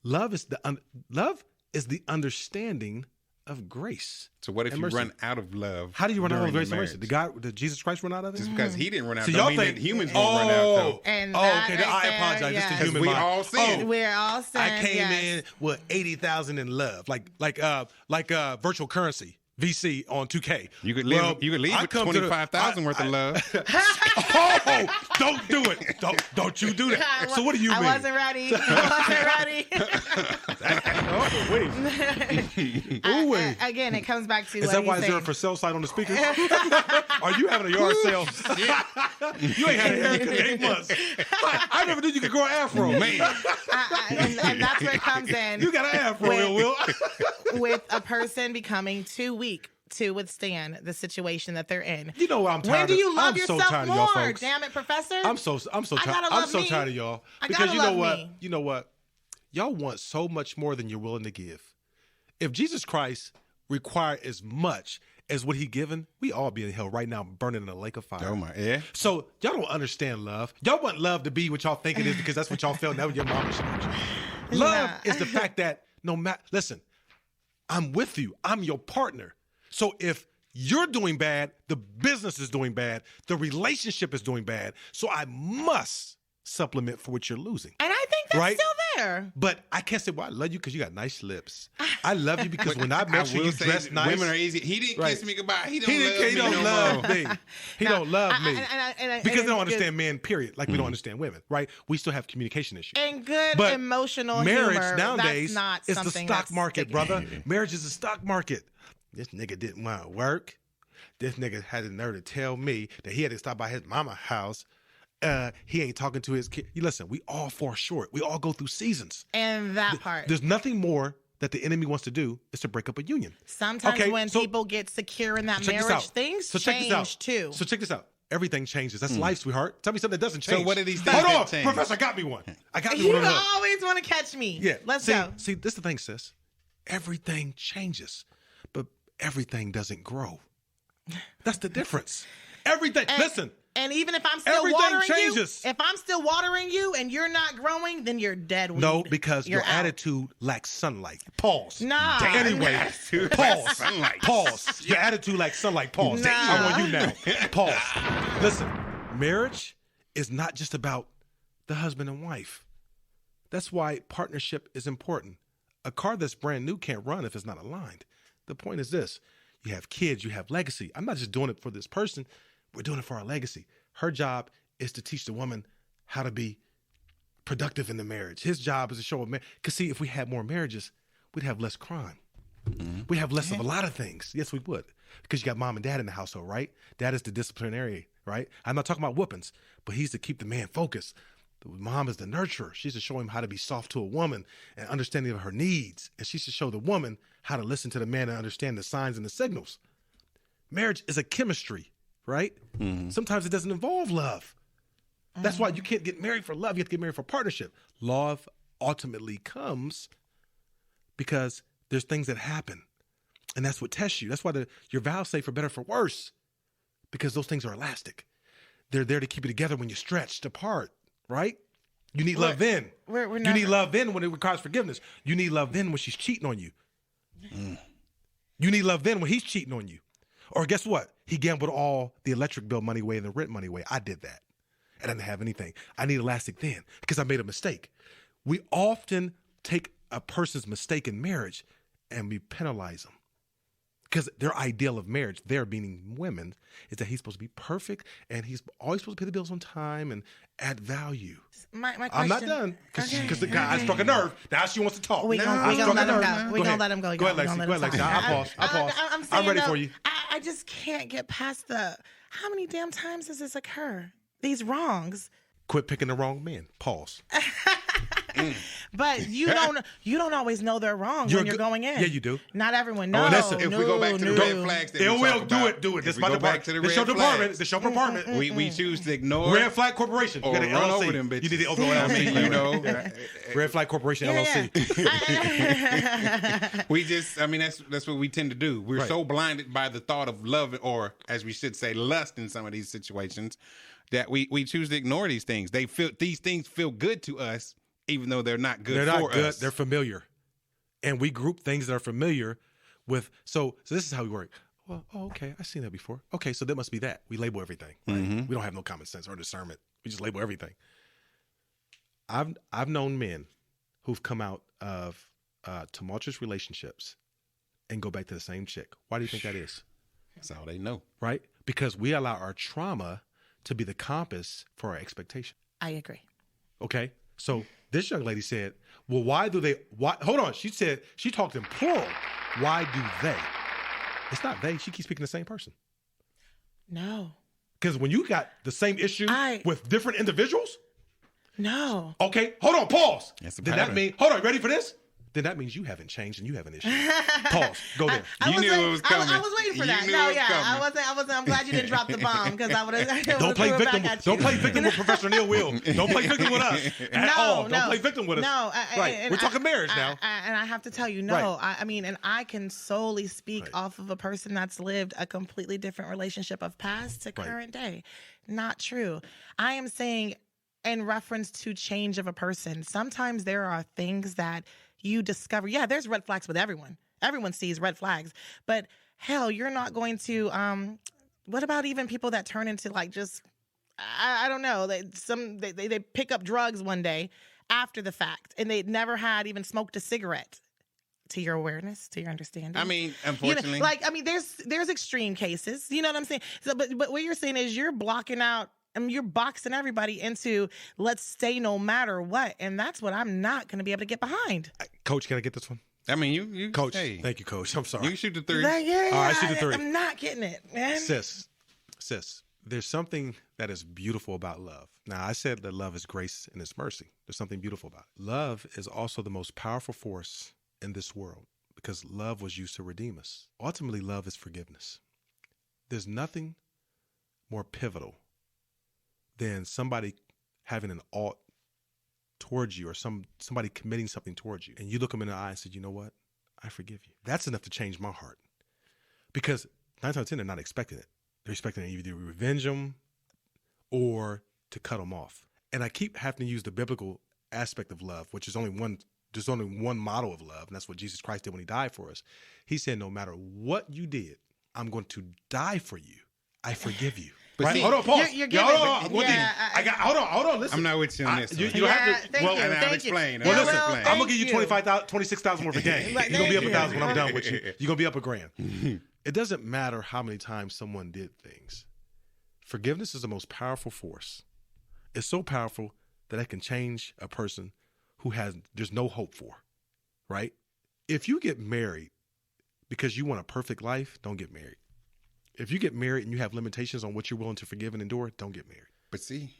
Love is the understanding of grace. So what if you run out of love? How do you run out of grace and marriage? mercy? Did Jesus Christ run out of it? Just because he didn't run out, So don't y'all mean think that humans won't run out though. And okay. that I right there, apologize. Just the yes. human we mind. all sin. We're all sin. I came yes. in with 80,000 in love, like virtual currency. VC on 2K. You could leave. You could leave I with come to the- 25,000 worth of love. Oh, don't do it. Don't you do that. So what do you mean? I wasn't ready. Ooh-wee. Again, it comes back to Is what that why he's is there a saying. for sale site on the speakers? Are you having a yard sale? You ain't had a haircut in 8 months. I never knew you could grow an afro. Man, and that's where it comes in. You got an afro, Will. With a person becoming too weak to withstand the situation that they're in. You know what I'm tired When do you of? love I'm yourself so tired more? of y'all folks. Damn it, Professor. I'm so I tired. gotta I'm love so me. tired of y'all. I Because gotta you know love what? me. You know what? Y'all want so much more than you're willing to give. If Jesus Christ required as much as what he given, we all be in hell right now, burning in a lake of fire. oh my, yeah. So y'all don't understand love. Y'all want love to be what y'all think it is because that's what y'all felt. That was your mama showed you. Love is the fact that no matter, listen, I'm with you. I'm your partner. So if you're doing bad, the business is doing bad, the relationship is doing bad. So I must supplement for what you're losing. And I think that's Right? still there. But I can't say, well, I love you because you got nice lips. I love you because when I I met you, will you say dressed nice. women are easy. He didn't Right. kiss me goodbye. He He don't don't love me. love me. He don't love me. And Because they don't good- understand men, period. Like we don't understand women, right? We still have communication issues. And good But emotional marriage humor, nowadays that's not is the something stock that's market, taken- brother. Marriage is a stock market. This nigga didn't want to work. This nigga had the nerve to tell me that he had to stop by his mama's house. He ain't talking to his kid. You listen, we all fall short. We all go through seasons. And that part. There's nothing more that the enemy wants to do is to break up a union. Sometimes Okay, when so- people get secure in that Check this marriage, out. things So check this out. change too. So check this out. Everything changes. That's life, sweetheart. Tell me something that doesn't change. So what are these things Hold that on, change? Professor, I got me one. I got me You one. on the- always want to catch me. Yeah. Let's see, go. See, this is the thing, sis. Everything changes, but everything doesn't grow. That's the difference. Everything. Listen. And even if I'm still Everything watering changes. you, if I'm still watering you and you're not growing, then you're dead weed. No, because You're your out. attitude lacks sunlight. Pause. Nah. Anyway, Attitude pause. lacks sunlight. Pause. Your attitude like sunlight. Pause. Nah. I'm on you now. Pause. Listen, marriage is not just about the husband and wife. That's why partnership is important. A car that's brand new can't run if it's not aligned. The point is this. You have kids, you have legacy. I'm not just doing it for this person. We're doing it for our legacy. Her job is to teach the woman how to be productive in the marriage. His job is to show a man. Because see, if we had more marriages, we'd have less crime. We'd have less of a lot of things. Yes, we would. Because you got mom and dad in the household, right? Dad is the disciplinary, right? I'm not talking about whoopings, but he's to keep the man focused. The mom is the nurturer. She's to show him how to be soft to a woman and understanding of her needs. And she's to show the woman how to listen to the man and understand the signs and the signals. Marriage is a chemistry, right? Sometimes it doesn't involve love. That's why you can't get married for love. You have to get married for partnership. Love ultimately comes because there's things that happen. And that's what tests you. That's why your vows say for better, for worse, because those things are elastic. They're there to keep you together when you're stretched apart, right? You need love then. we're You never- need love then when it requires forgiveness. You need love then when she's cheating on you. You need love then when he's cheating on you. Or guess what? He gambled all the electric bill money away and the rent money away. I did that. I didn't have anything. I need elastic then because I made a mistake. We often take a person's mistake in marriage and we penalize them. Because their ideal of marriage, their meaning women, is that he's supposed to be perfect and he's always supposed to pay the bills on time and add value. My question, I'm not done because the guy, I struck a nerve. Now she wants to talk. We I gonna struck a let him nerve. go. We Go gonna ahead. let him go. Go ahead, We Lexi. gonna Go let ahead, him Lexi. talk. I'll pause. I'm saying, ready though, for you. I just can't get past how many damn times does this occur? These wrongs. Quit picking the wrong man. Pause. But you don't always know they're wrong when you're going in. Yeah, you do. Not everyone. No, listen, if we go back to the red flags, that It we will talk do about, it. Do it. if This we my go department. back to the This red your department. flags, This your department. we choose to ignore Red Flag Corporation. or You got an run LLC. over them bitches. You need the I LLC. mean, you know, Red Flag Corporation LLC. we just, I mean, that's what we tend to do. We're Right. so blinded by the thought of love, or as we should say, lust in some of these situations, that we choose to ignore these things. These things feel good to us, even though they're not good They're for not good. us. They're familiar, and we group things that are familiar with. So this is how we work. Well, okay, I've seen that before. Okay, so that must be that. We label everything. Right? We don't have no common sense or discernment. We just label everything. I've known men who've come out of tumultuous relationships and go back to the same chick. Why do you think that is? That's all they know. Right? Because we allow our trauma to be the compass for our expectation. I agree. Okay? So this young lady said, well, why? Hold on. She said, she talked in plural. Why do they? It's not they. She keeps speaking the same person. No. Because when you got the same issue with different individuals, no. okay, hold on, pause. That's a Then that pattern. mean, hold on, ready for this? Then that means you haven't changed and you have an issue. Pause. Go there. I You was knew waiting- it was coming. I was waiting for You that. knew No, it was yeah, coming. I wasn't. I'm glad you didn't drop the bomb because I would have. Don't play victim. Don't play victim with Professor Neil Will. Don't play victim with us at all. Don't play victim with us. No, right. We're talking marriage now. And I have to tell you, no. Right. I mean, and I can solely speak off of a person that's lived a completely different relationship of past to current day. Not true. I am saying, in reference to change of a person, sometimes there are things that you discover. Yeah, there's red flags with everyone. Everyone sees red flags, but hell, you're not going to. What about even people that turn into like just, I don't know. They pick up drugs one day after the fact, and they never had even smoked a cigarette. To your awareness, to your understanding. I mean, unfortunately, there's extreme cases. You know what I'm saying? So, but what you're saying is you're blocking out. You're boxing everybody into let's stay no matter what, and that's what I'm not going to be able to get behind. Coach, can I get this one? I mean, you Coach, hey, thank you, Coach. I'm sorry. you can shoot the three. Yeah, All right, shoot the three. I'm not getting it, man. Sis, there's something that is beautiful about love. Now, I said that love is grace and it's mercy. There's something beautiful about it. Love is also the most powerful force in this world because love was used to redeem us. Ultimately, love is forgiveness. There's nothing more pivotal than somebody having an ought towards you or somebody committing something towards you. And you look them in the eye and say, you know what? I forgive you. That's enough to change my heart. Because 9 times out of 10, they're not expecting it. They're expecting either to revenge them or to cut them off. And I keep having to use the biblical aspect of love, which is there's only one model of love, and that's what Jesus Christ did when he died for us. He said, no matter what you did, I'm going to die for you. I forgive you. But Right? see, Hold on, pause. you're Yeah, giving- hold on. Hold on. Listen. I'm not with you on this. You one. don't have to. thank well, you. and I'll Thank explain. you. I'll Well, listen, explain. I'm gonna give you Thank you. 25,000, 26,000 worth of game. Like, You're gonna be up thank 1,000 when I'm you. done with you. You're gonna be up $1,000. It doesn't matter how many times someone did things. Forgiveness is the most powerful force. It's so powerful that it can change a person who there's no hope for. Right? If you get married because you want a perfect life, don't get married. If you get married and you have limitations on what you're willing to forgive and endure, don't get married. But see,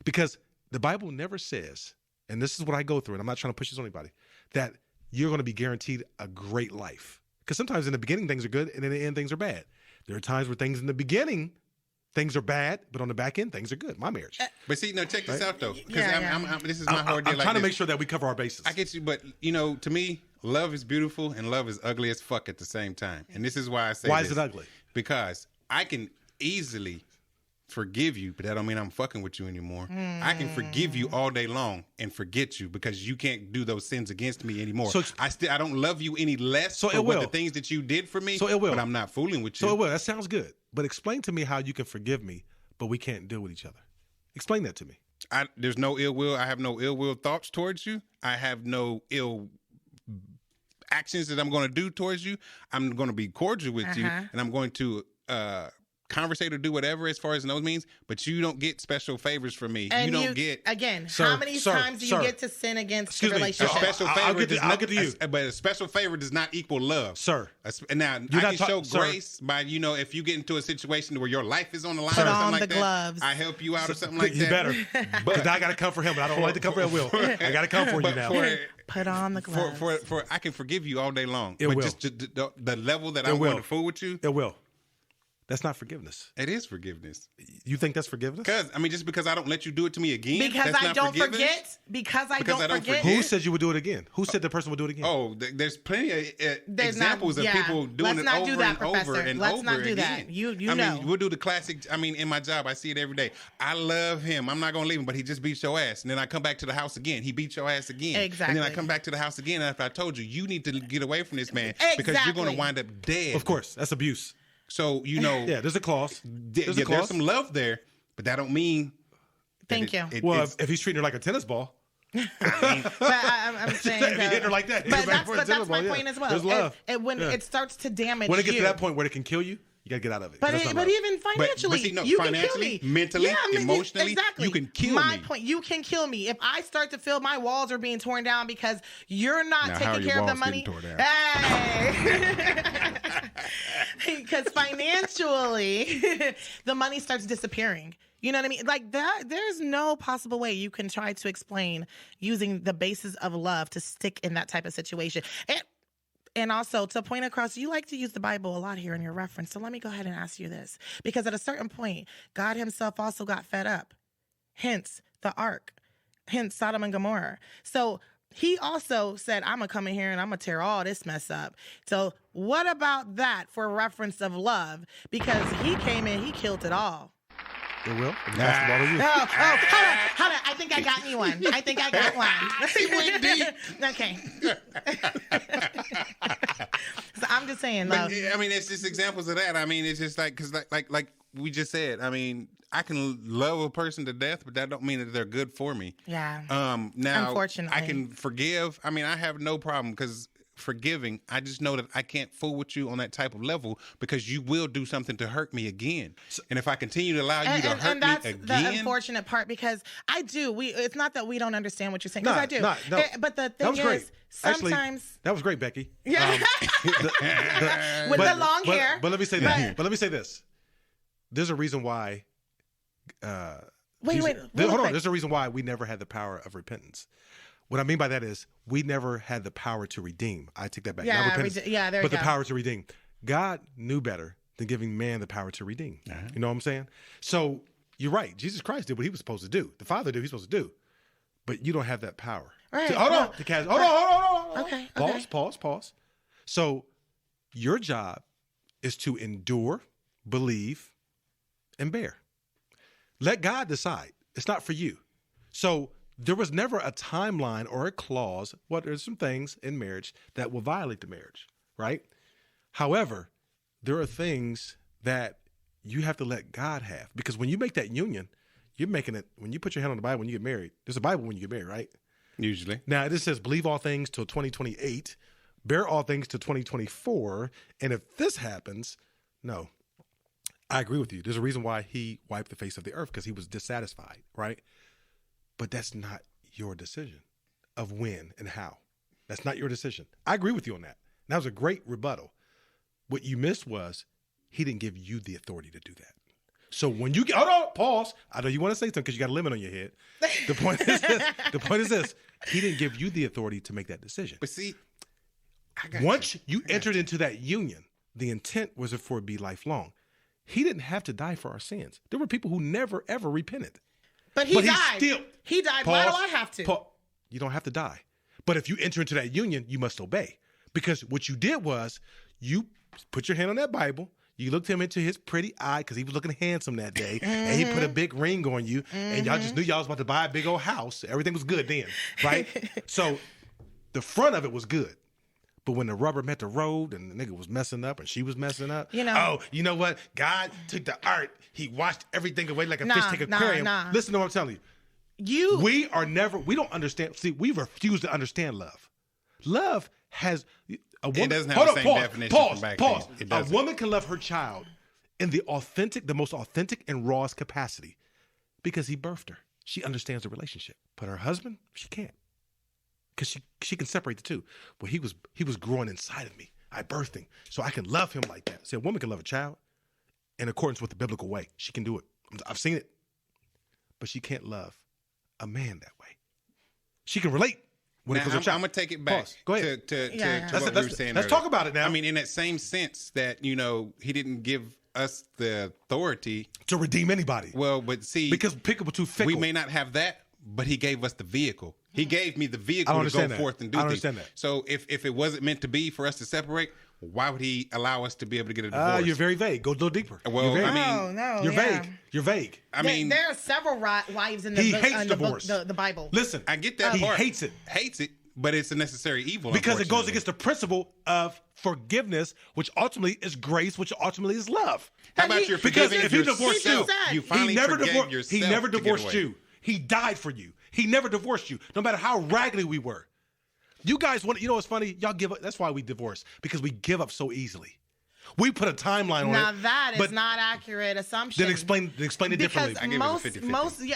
Because the Bible never says, and this is what I go through, and I'm not trying to push this on anybody, that you're going to be guaranteed a great life. Because sometimes in the beginning, things are good, and in the end, things are bad. There are times where things in the beginning, things are bad, but on the back end, things are good. My marriage. but see, no, check this out though. Because Yeah. this is my hard deal. I'm like trying to this. make sure that we cover our bases. I get you, but to me, love is beautiful and love is ugly as fuck at the same time. And this is why I say Why this. is it ugly? Because I can easily forgive you, but that don't mean I'm fucking with you anymore. I can forgive you all day long and forget you because you can't do those sins against me anymore. So I don't love you any less So for it what will. the things that you did for me. So it will. But I'm not fooling with you. So it will. That sounds good. But explain to me how you can forgive me, but we can't deal with each other. Explain that to me. There's no ill will. I have no ill will thoughts towards you. I have no ill actions that I'm going to do towards you. I'm going to be cordial with you, and I'm going to conversate or do whatever as far as those means, but you don't get special favors from me. And you don't get again. Sir, how many times do you sir. get to sin against Excuse the me. a relationship? special favor. I'll get to you. But a special favor does not equal love, Sir. Now You're I not can ta- show sir. grace by if you get into a situation where your life is on the line Put or on something like the that. gloves. I help you out or something like You that. better. Because I got to come for him, but I don't like to come for him. Will. I got to come for you But now. Put on the gloves. for I can forgive you all day long. It but will. just the level that It I'm will. going to fool with you, It will. That's not forgiveness. it is forgiveness. You think that's forgiveness? Just because I don't let you do it to me again, because that's I not don't forgiveness? forget. Because I Because don't I don't forget. forget. Who said you would do it again? Who said the person would do it again? Oh, there's plenty of There's examples not- of yeah. people doing Let's it not over do that, and over Professor. and Let's over not do again. that. You I know. mean, we'll do the classic. I mean, in my job, I see it every day. I love him. I'm not gonna leave him, but he just beats your ass. And then I come back to the house again. He beats your ass again. Exactly. And then I come back to the house again after I told you need to get away from this man because you're gonna Exactly. wind up dead. Of course. That's abuse. So Yeah, there's a clause. There's a there's clause. some love there, but that don't mean. Thank you. Well, it's- if he's treating her like a tennis ball, But I'm saying if he hitting her like that, But that's my point as well. There's love. When Yeah. it starts to damage When it gets you. to that point where it can kill you, you got to get out of it. But That's not but love. even financially, see, no, you can financially, kill me. mentally, I mean, emotionally, exactly. you can kill my me. point. You can kill me if I start to feel my walls are being torn down because you're not Now, how are taking your care of the walls money. getting torn down? Hey, because financially, the money starts disappearing. You know what I mean? Like that, there's no possible way you can try to explain using the basis of love to stick in that type of situation. And also to point across, you like to use the Bible a lot here in your reference. So let me go ahead and ask you this. Because at a certain point, God himself also got fed up. Hence the ark. Hence Sodom and Gomorrah. So he also said, I'm going to come in here and I'm going to tear all this mess up. So what about that for reference of love? Because he came in, he killed it all. It will. And that's the ball to you. Hold on. I think I got me one. He went deep. Okay. So I'm just saying, But, love. I mean, it's just examples of that. I mean, it's just like, because like we just said, I mean, I can love a person to death, but that don't mean that they're good for me. Yeah. Now, Unfortunately. I can forgive. I mean, I have no problem because forgiving, I just know that I can't fool with you on that type of level because you will do something to hurt me again. And if I continue to allow you to hurt and that's me the again, unfortunate part because I do. It's not that we don't understand what you're saying because I do. No. But the That thing was great. is, Actually, sometimes that was great, Becky. Yeah. With the long hair. But let me say this. But let me say this. There's a reason why. Wait, hold real on. quick. There's a reason why we never had the power of repentance. What I mean by that is we never had the power to redeem. I take that back. Yeah, Not repentance, there you but the go. power to redeem. God knew better than giving man the power to redeem. You know what I'm saying? So you're right. Jesus Christ did what he was supposed to do. The Father did what he was supposed to do. But you don't have that power. Right. So, hold on. Hold on. Okay, Pause. So your job is to endure, believe, and bear. Let God decide. It's not for you. So there was never a timeline or a clause. Well, there's some things in marriage that will violate the marriage, right? However, there are things that you have to let God have. Because when you make that union, you're making it, when you put your hand on the Bible when you get married, there's a Bible when you get married, right? usually. Now, this says believe all things till 2028, bear all things till 2024. And if this happens, no, I agree with you. There's a reason why he wiped the face of the earth, because he was dissatisfied, right? But that's not your decision of when and how. That's not your decision. I agree with you on that. That was a great rebuttal. What you missed was he didn't give you the authority to do that. So when you get, hold on, pause. I know you want to say something because you got a limit on your head. The point is this. He didn't give you the authority to make that decision. But see, Once you entered into that union, the intent was for it to be lifelong. He didn't have to die for our sins. There were people who never, ever repented. But he died. Still, He died. Why do I have to? You don't have to die. But if you enter into that union, you must obey. Because what you did was you put your hand on that Bible. You looked him into his pretty eye because he was looking handsome that day. And he put a big ring on you. And y'all just knew y'all was about to buy a big old house. Everything was good then, right? So the front of it was good. But when the rubber met the road and the nigga was messing up and she was messing up, oh, you know what? God took the art. He washed everything away like a fish take aquarium. Listen to what I'm telling you. We don't understand. See, we refuse to understand love. Love has a woman. it doesn't have the same definition from back then. It A doesn't. woman can love her child in the most authentic and rawest capacity because he birthed her. She understands the relationship. But her husband, she can't. Because she can separate the two. Well, he was growing inside of me. I birthed him. So I can love him like that. See, a woman can love a child in accordance with the biblical way. She can do it. I've seen it. But she can't love a man that way. She can relate when it comes to a child. I'm going to take it back. Pause. Go ahead. To what we were saying let's earlier. talk about it now. I mean, in that same sense that, you know, he didn't give us the authority to redeem anybody. Well, but see, because people are too fickle. We may not have that, but he gave us the vehicle. He gave me the vehicle to go forth and do things. I understand that. So if it wasn't meant to be for us to separate, why would he allow us to be able to get a divorce? You're very vague. Go a little deeper. Well, I mean, you're vague. You're vague. I mean, there are several wives in the he book, hates divorce. The Bible. Listen, I get that he part. hates it. Hates it, but it's a necessary evil because it goes against the principle of forgiveness, which ultimately is grace, which ultimately is love. How about your because forgiving if he divorced yourself? you, You finally he never forgave yourself. He never to get divorced away. you. He died for you. He never divorced you, no matter how raggedy we were. You guys want, you know what's funny? Y'all give up. That's why we divorce, because we give up so easily. We put a timeline on it. Now that is but not accurate assumption. Then explain it differently. Because I give it a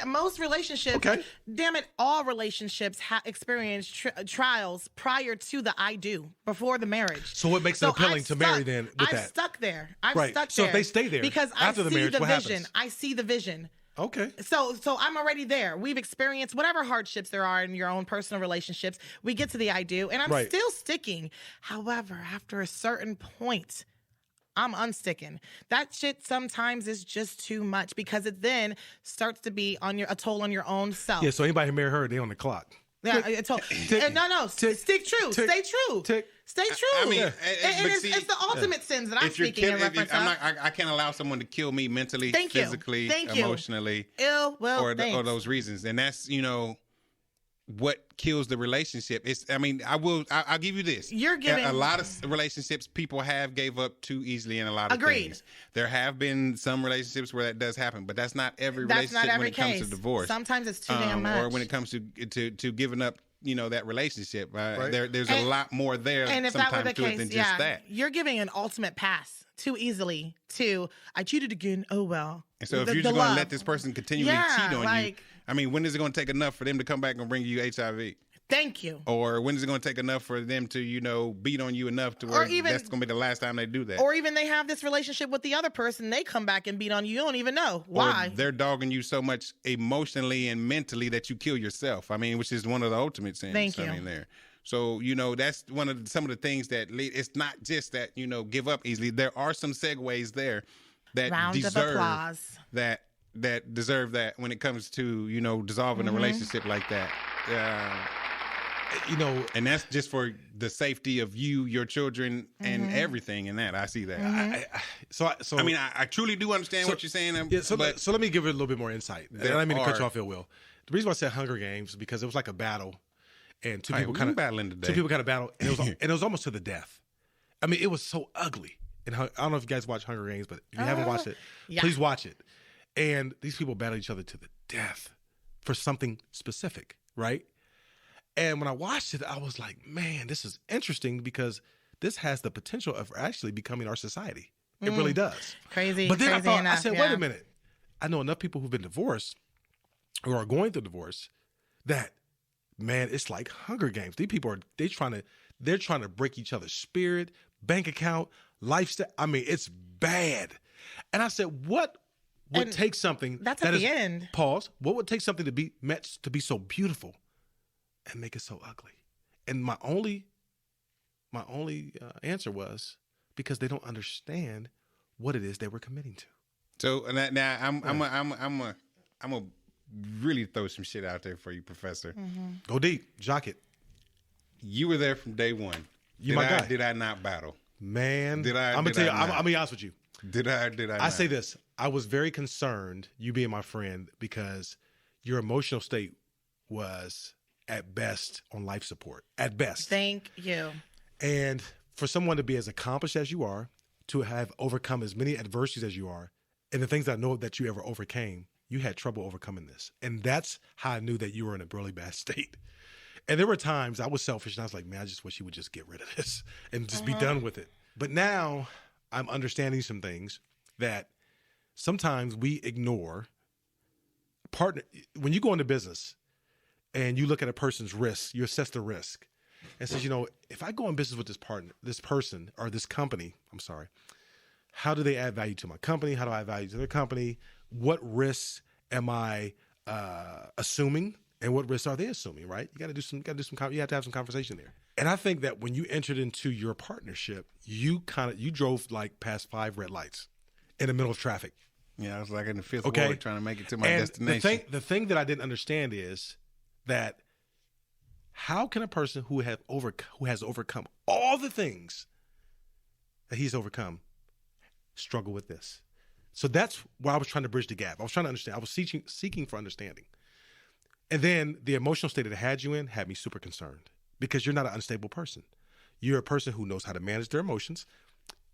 50-50. most relationships, Okay. damn it, all relationships experience trials prior to the I do, before the marriage. So what makes it appealing to marry then with I'm that? stuck there. I'm Right. stuck So there. if they stay there because after I the see marriage, the what vision. happens? I see the vision. Okay. So I'm already there. We've experienced whatever hardships there are in your own personal relationships. We get to the I do, and I'm Right. still sticking. However, after a certain point, I'm unsticking. That shit sometimes is just too much because it then starts to be a toll on your own self. Yeah, so anybody who marry her, they on the clock. Yeah, it's all, stick true. Stay true. Stay true. I mean, and but it's the ultimate sins that I'm if you're speaking in killing, reference to. I can't allow someone to kill me mentally, Thank you. physically, Thank you. emotionally, Well, or those reasons. And that's, you know, what kills the relationship. I'll give you this. You're giving a lot of relationships people have gave up too easily in a lot of Agreed. things. There have been some relationships where that does happen, but that's not every That's relationship not every when it comes case. to divorce. Sometimes it's too damn much. Or when it comes to giving up, you know, that relationship. Right. There's a lot more there And if that were sometimes the to it case, than just yeah, that. you're giving an ultimate pass too easily to I cheated again. Oh well. And so if The- you're the just going to love. let this person continually Yeah, cheat on you, like- I mean, when is it going to take enough for them to come back and bring you HIV? Thank you. Or when is it going to take enough for them to, you know, beat on you enough to where even- that's going to be the last time they do that? Or even they have this relationship with the other person, they come back and beat on you. You don't even know why. Or they're dogging you so much emotionally and mentally that you kill yourself. I mean, which is one of the ultimate sins. Thank you. I mean, there. So, you know, that's some of the things that it's not just that, you know, give up easily. There are some segues there that Round of deserve applause. that deserve that when it comes to, you know, dissolving Mm-hmm. a relationship like that. You know, And that's just for the safety of you, your children, Mm-hmm. and everything in that. I see that. so I mean, I truly do understand what you're saying. Yeah, so but let me give it a little bit more insight. And I There didn't mean to cut are- you off, Will. The reason why I said Hunger Games is because it was like a battle, and two Hey, people we kind been of battling today. Two people kind of battled, and it was almost to the death. I mean, it was so ugly. And I don't know if you guys watch Hunger Games, but if you haven't watched it, yeah. please watch it. And these people battled each other to the death for something specific, right? And when I watched it, I was like, man, this is interesting because this has the potential of actually becoming our society. It really does. Crazy. But then I crazy thought, enough, I said, yeah. wait a minute. I know enough people who've been divorced or are going through divorce that, man, it's like Hunger Games. These people they're trying to break each other's spirit, bank account, lifestyle. I mean, it's bad. And I said, what would And take something that's that at the is- end. Pause. What would take something to be meant to be so beautiful and make it so ugly? And my only answer was because they don't understand what it is they were committing to. So now I'm gonna really throw some shit out there for you, Professor. Go deep, jock it, You were there from day one. You my guy. Did I not battle? man. Did I- I'm gonna did tell you. I I'm not? gonna be honest with you. Did I? I not? say this. I was very concerned, you being my friend, because your emotional state was at best on life support. At best. Thank you. And for someone to be as accomplished as you are, to have overcome as many adversities as you are, and the things I know that you ever overcame, you had trouble overcoming this. And that's how I knew that you were in a really bad state. And there were times I was selfish and I was like, man, I just wish he would just get rid of this and just be done with it. But now I'm understanding some things. that sometimes we ignore partner. When you go into business and you look at a person's risk, you assess the risk and says, if I go in business with this person or this company, how do they add value to my company? How do I add value to their company? What risks am I assuming? And what risks are they assuming, right? You have to have some conversation there. And I think that when you entered into your partnership, you drove like past 5 red lights in the middle of traffic. Yeah, I was like in the 5th ward trying to make it to my destination. The thing that I didn't understand is that how can a person who has overcome all the things that he's overcome struggle with this? So that's why I was trying to bridge the gap. I was trying to understand. I was seeking for understanding. And then the emotional state that it had you in had me super concerned because you're not an unstable person. You're a person who knows how to manage their emotions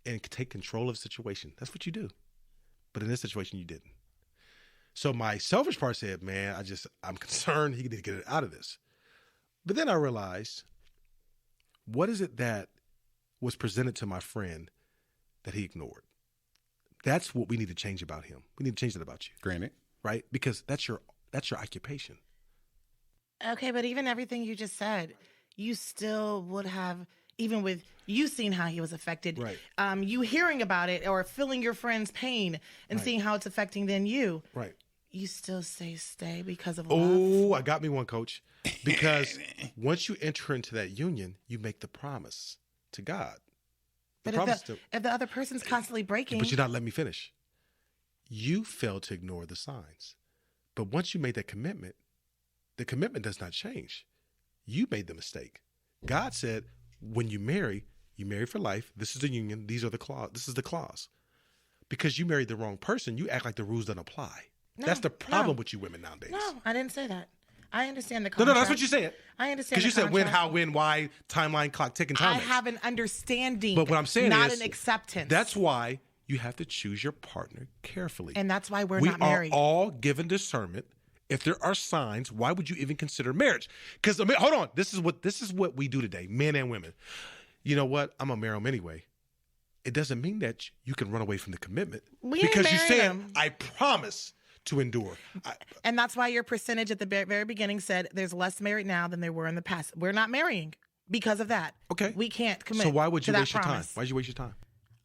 and can take control of the situation. That's what you do. But in this situation, you didn't. So my selfish part said, man, I'm concerned he need to get it out of this. But then I realized, what is it that was presented to my friend that he ignored? That's what we need to change about him. We need to change that about you. Granted. Right? Because that's your occupation. Okay, but even everything you just said, you still would have, even with you seeing how he was affected, right. You hearing about it or feeling your friend's pain and seeing how it's affecting then you. Right. You still stay because of love. Oh, I got me one, coach. Because once you enter into that union, you make the promise to God. But if the other person's constantly breaking. But you're not letting me finish. You fail to ignore the signs. But once you made that commitment, the commitment does not change. You made the mistake. God said, when you marry for life. This is the union. These are the clause. This is the clause. Because you married the wrong person, you act like the rules don't apply. No, that's the problem with you women nowadays. No, I didn't say that. I understand the contract. No, that's what you said. I understand. Because you said when, how, when, why, timeline, clock, ticking, time. I have an understanding. But what I'm saying not is, an acceptance. That's why you have to choose your partner carefully. And that's why we're not married. We are all given discernment. If there are signs, why would you even consider marriage? Because hold on, this is what we do today, men and women. You know what? I'm gonna marry him anyway. It doesn't mean that you can run away from the commitment because you said, "I promise to endure." And that's why your percentage at the very beginning said there's less married now than there were in the past. We're not marrying because of that. Okay, we can't commit. So why would you waste your promise. time? Why'd you waste your time?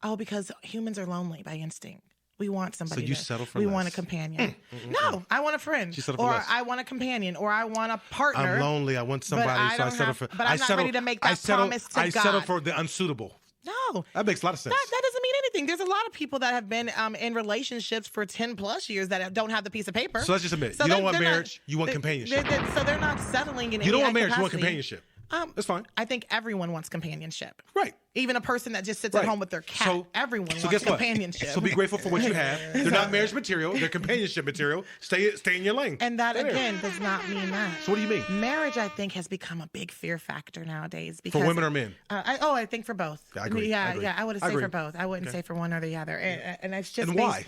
Oh, because humans are lonely by instinct. We want somebody. So you settle for we less. want a companion. No, I want a friend. She settled for or less. I want a companion, or I want a partner. I'm lonely. I want somebody, so I settle for. But I'm not ready to make that promise to God. I settle for the unsuitable. No, that makes a lot of sense. That doesn't mean anything. There's a lot of people that have been in relationships for 10 plus years that don't have the piece of paper. So let's just admit, you don't want marriage. You want companionship. So they're not settling in. You don't want marriage. You want companionship. That's fine. I think everyone wants companionship. Right. Even a person that just sits at home with their cat. So, everyone wants companionship. So be grateful for what you have. They're not marriage material. They're companionship material. Stay in your lane. And that, again, does not mean that. So what do you mean? Marriage, I think, has become a big fear factor nowadays. Because, for women or men? I think for both. I agree. Yeah, I would say for both. I wouldn't say for one or the other. And it's just... And why?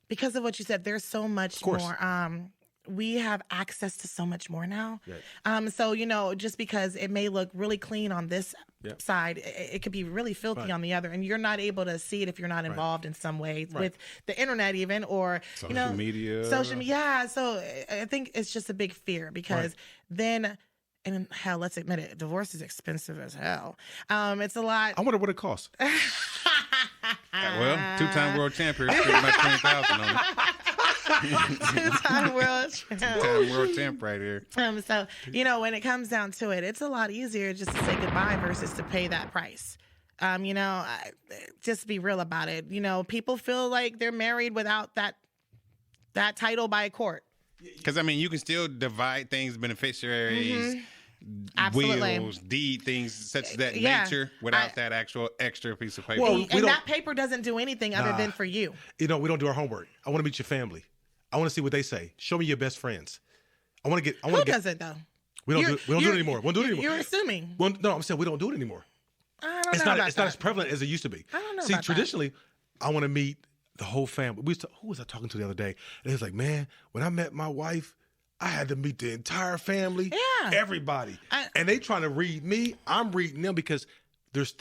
Because of what you said, there's so much more... we have access to so much more now. Right. So, just because it may look really clean on this side, it could be really filthy on the other. And you're not able to see it if you're not involved in some way with the internet even, or, social media. Yeah. So I think it's just a big fear because then, and hell, let's admit it, divorce is expensive as hell. It's a lot. I wonder what it costs. Well, 2-time world champion spent about $20,000 on it. Two-time world champ right here. So, when it comes down to it, it's a lot easier just to say goodbye versus to pay that price. Just be real about it. People feel like they're married without that title by a court. Because, you can still divide things, beneficiaries, wills, deed, things such as that nature without that actual extra piece of paper. Well, and that paper doesn't do anything other than for you. We don't do our homework. I want to meet your family. I want to see what they say. Show me your best friends. Who doesn't though? We don't do it anymore. We don't do it anymore. You're assuming. Well, no, I'm saying we don't do it anymore. I don't know. It's not as prevalent as it used to be. I don't know. See, traditionally, I want to meet the whole family. Who was I talking to the other day? And he was like, man, when I met my wife, I had to meet the entire family, everybody. And they trying to read me. I'm reading them because there's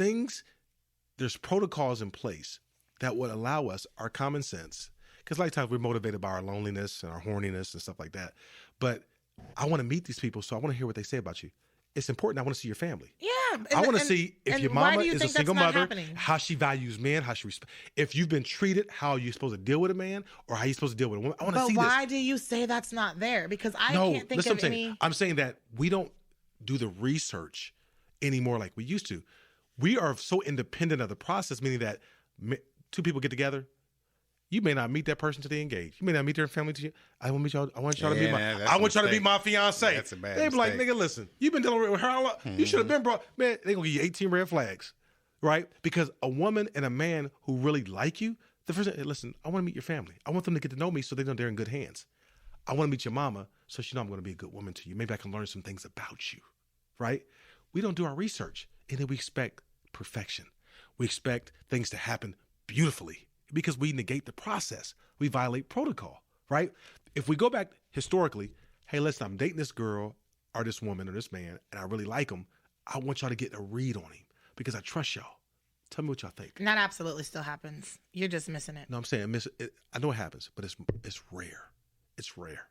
protocols in place that would allow us our common sense. Because a lot of times we're motivated by our loneliness and our horniness and stuff like that. But I want to meet these people, so I want to hear what they say about you. It's important. I want to see your family. Yeah. I want to see if your why mama do you is a think that's single not mother, happening? how she values men, how she if you've been treated, how you're supposed to deal with a man, or how you're supposed to deal with a woman. I want to see But this. why do you say that's not there? Because I No, can't think listen, of any. I'm saying that we don't do the research anymore like we used to. We are so independent of the process, meaning that two people get together. You may not meet that person till they engage. You may not meet their family till you. I want to meet y'all. I want y'all to be my. that's I a want y'all to be mistake. my fiance. That's a bad They be like, mistake. nigga, listen. You've been dealing with her. How long? You should have been brought. Man, they gonna give you 18 red flags, right? Because a woman and a man who really like you, the first thing, listen. I want to meet your family. I want them to get to know me so they know they're in good hands. I want to meet your mama so she know I'm going to be a good woman to you. Maybe I can learn some things about you, right? We don't do our research, and then we expect perfection. We expect things to happen beautifully because we negate the process. We violate protocol, right? If we go back historically, hey, listen, I'm dating this girl or this woman or this man, and I really like him. I want y'all to get a read on him because I trust y'all. Tell me what y'all think. That absolutely still happens. You're just missing it. No, I'm saying I know it happens, but it's rare. It's rare.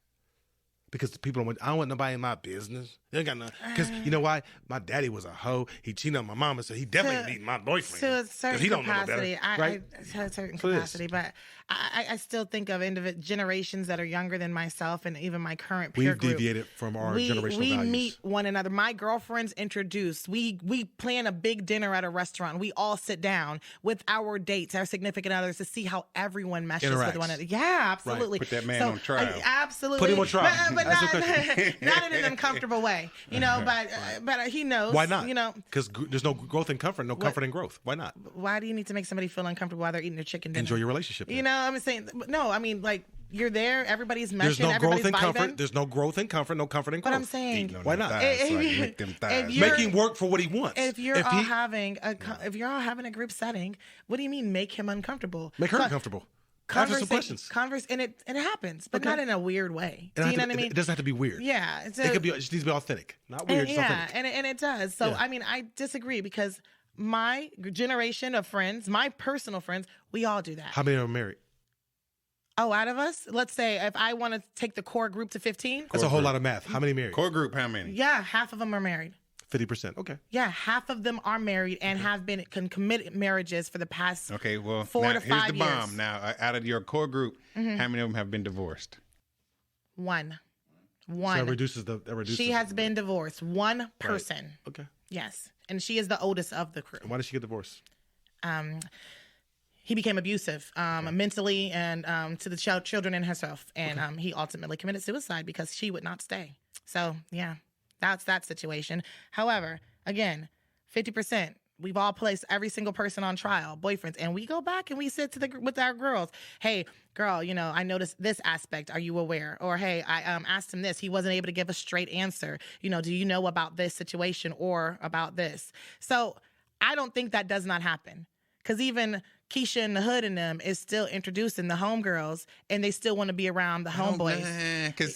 Because the people I don't want nobody in my business. They ain't got nothing. Because you know why? My daddy was a hoe. He cheated on my mama, so he definitely need my boyfriend. To a 'Cause certain he don't know no better, capacity, right? to a certain So it is. capacity, but I still think of generations that are younger than myself and even my current peer We've group. deviated from our we generational we values. meet one another. My girlfriends introduce. We plan a big dinner at a restaurant. We all sit down with our dates, our significant others, to see how everyone meshes with Interacts. one another. Yeah, absolutely. Put that man on trial. Absolutely. Put him on trial. But Ask him not in an uncomfortable way, you know. But he knows. Why not? You know. Because there's no growth in comfort, no comfort in growth. Why not? Why do you need to make somebody feel uncomfortable while they're eating their chicken dinner? Enjoy your relationship. You know, I'm saying, no, I mean, like, you're there, everybody's meshing, There's no everybody's growth in vibing. comfort. There's no growth in comfort, no comfort in growth. But I'm saying, Eating on Why them not? thighs, so I If- can lick them if thighs. you're- Make him work for what he wants. if you're If all he- having a group setting, what do you mean make him uncomfortable? Make her Co- uncomfortable. Ask her some questions. And it happens, but Okay. not in a weird way. It Do you doesn't know have what I to- mean? It doesn't have to be weird. Yeah, It could be. It just needs to be authentic, not weird. Just yeah, authentic. and it does. So Yeah. I mean, I disagree because my generation of friends, my personal friends, we all do that. How many are married? Oh, out of us, let's say if I want to take the core group to 15, That's a whole lot of math. How many married? Core group, how many? yeah, half of them are married. 50%. Okay. Yeah, half of them are married and have been committed marriages for the past. Okay, well, 4 now, to here's 5 the years. bomb. Now, out of your core group, how many of them have been divorced? One. So that One. reduces the. That reduces She has been divorced. One person. Okay. Yes. And she is the oldest of the crew. Why did she get divorced? He became abusive mentally and to the children and herself. And he ultimately committed suicide because she would not stay. So, yeah, that's that situation. However, again, 50%. We've all placed every single person on trial, boyfriends, and we go back and we sit with our girls. Hey, girl, you know, I noticed this aspect. Are you aware? Or hey, I asked him this. He wasn't able to give a straight answer. You know, do you know about this situation or about this? So I don't think that does not happen because even Keisha in the hood and them is introducing the homegirls, and they still want to be around the homeboys. Because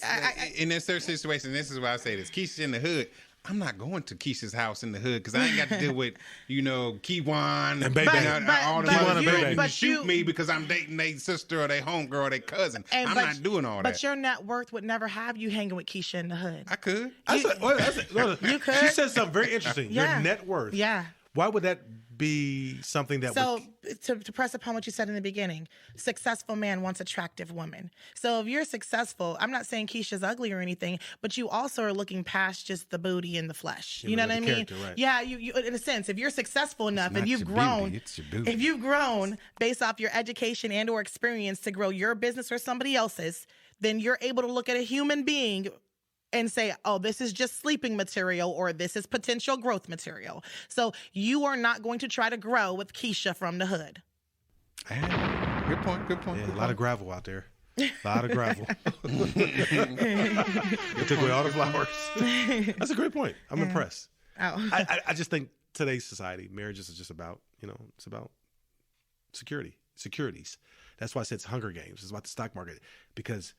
in this certain situation, this is why I say this. Keisha's in the hood. I'm not going to Keisha's house in the hood because I ain't got to deal with, you know, Kiwan And Baby. all the But others you- threatening to but shoot you- me because I'm dating their sister or their homegirl or their cousin. I'm not doing all that. But your net worth would never have you hanging with Keisha in the hood. I could. You could. She said something very interesting. Yeah. Your net worth. Yeah. Why would that be something that So would... to press upon what you said in the beginning, successful man wants attractive woman. So if you're successful, I'm not saying Keisha's ugly or anything, but you also are looking past just the booty and the flesh. You know what I the mean? character, right. Yeah, you in a sense, if you're successful enough not and you've your grown, beauty, it's your booty. if you've grown based off your education and or experience to grow your business or somebody else's, then you're able to look at a human being and say, oh, this is just sleeping material or this is potential growth material. So you are not going to try to grow with Keisha from the hood. Good point. Good point. Yeah, good a lot of point. gravel out there. A lot of gravel. It took away all the flowers. That's a great point. I'm impressed. Oh. I just think today's society, marriages is just about, it's about securities. That's why I said it's Hunger Games. It's about the stock market because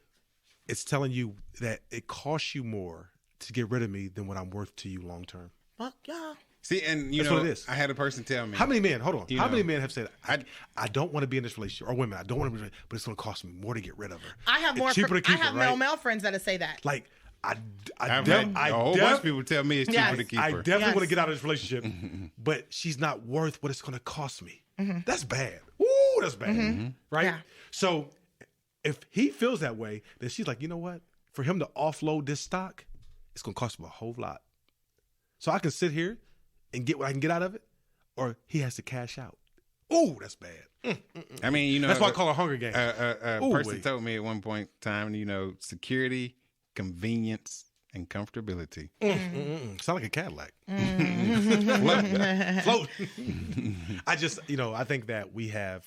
it's telling you that it costs you more to get rid of me than what I'm worth to you long term. Well, yeah. See, and you That's know, what it is. I had a person tell me How many men? Hold on. You How know, many men have said, "I don't want to be in this relationship," or women, "I don't want to be, but it's going to cost me more to get rid of her." I have It's more. cheaper to keep I have her, right? male friends that say that. Like I I've had a whole bunch of people tell me it's cheaper Yes. to keep I her. definitely Yes. want to get out of this relationship, but she's not worth what it's going to cost me. Mm-hmm. That's bad. Ooh, that's bad. Right? Yeah. So if he feels that way, then she's like, you know what? For him to offload this stock, it's going to cost him a whole lot. So I can sit here and get what I can get out of it, or he has to cash out. Ooh, that's bad. I mean, you know, That's why I call it a Hunger Game. a Ooh, person wait. told me at one point in time, you know, security, convenience, and comfortability. Sound like a Cadillac. Mm-hmm. Float. I just, I think that we have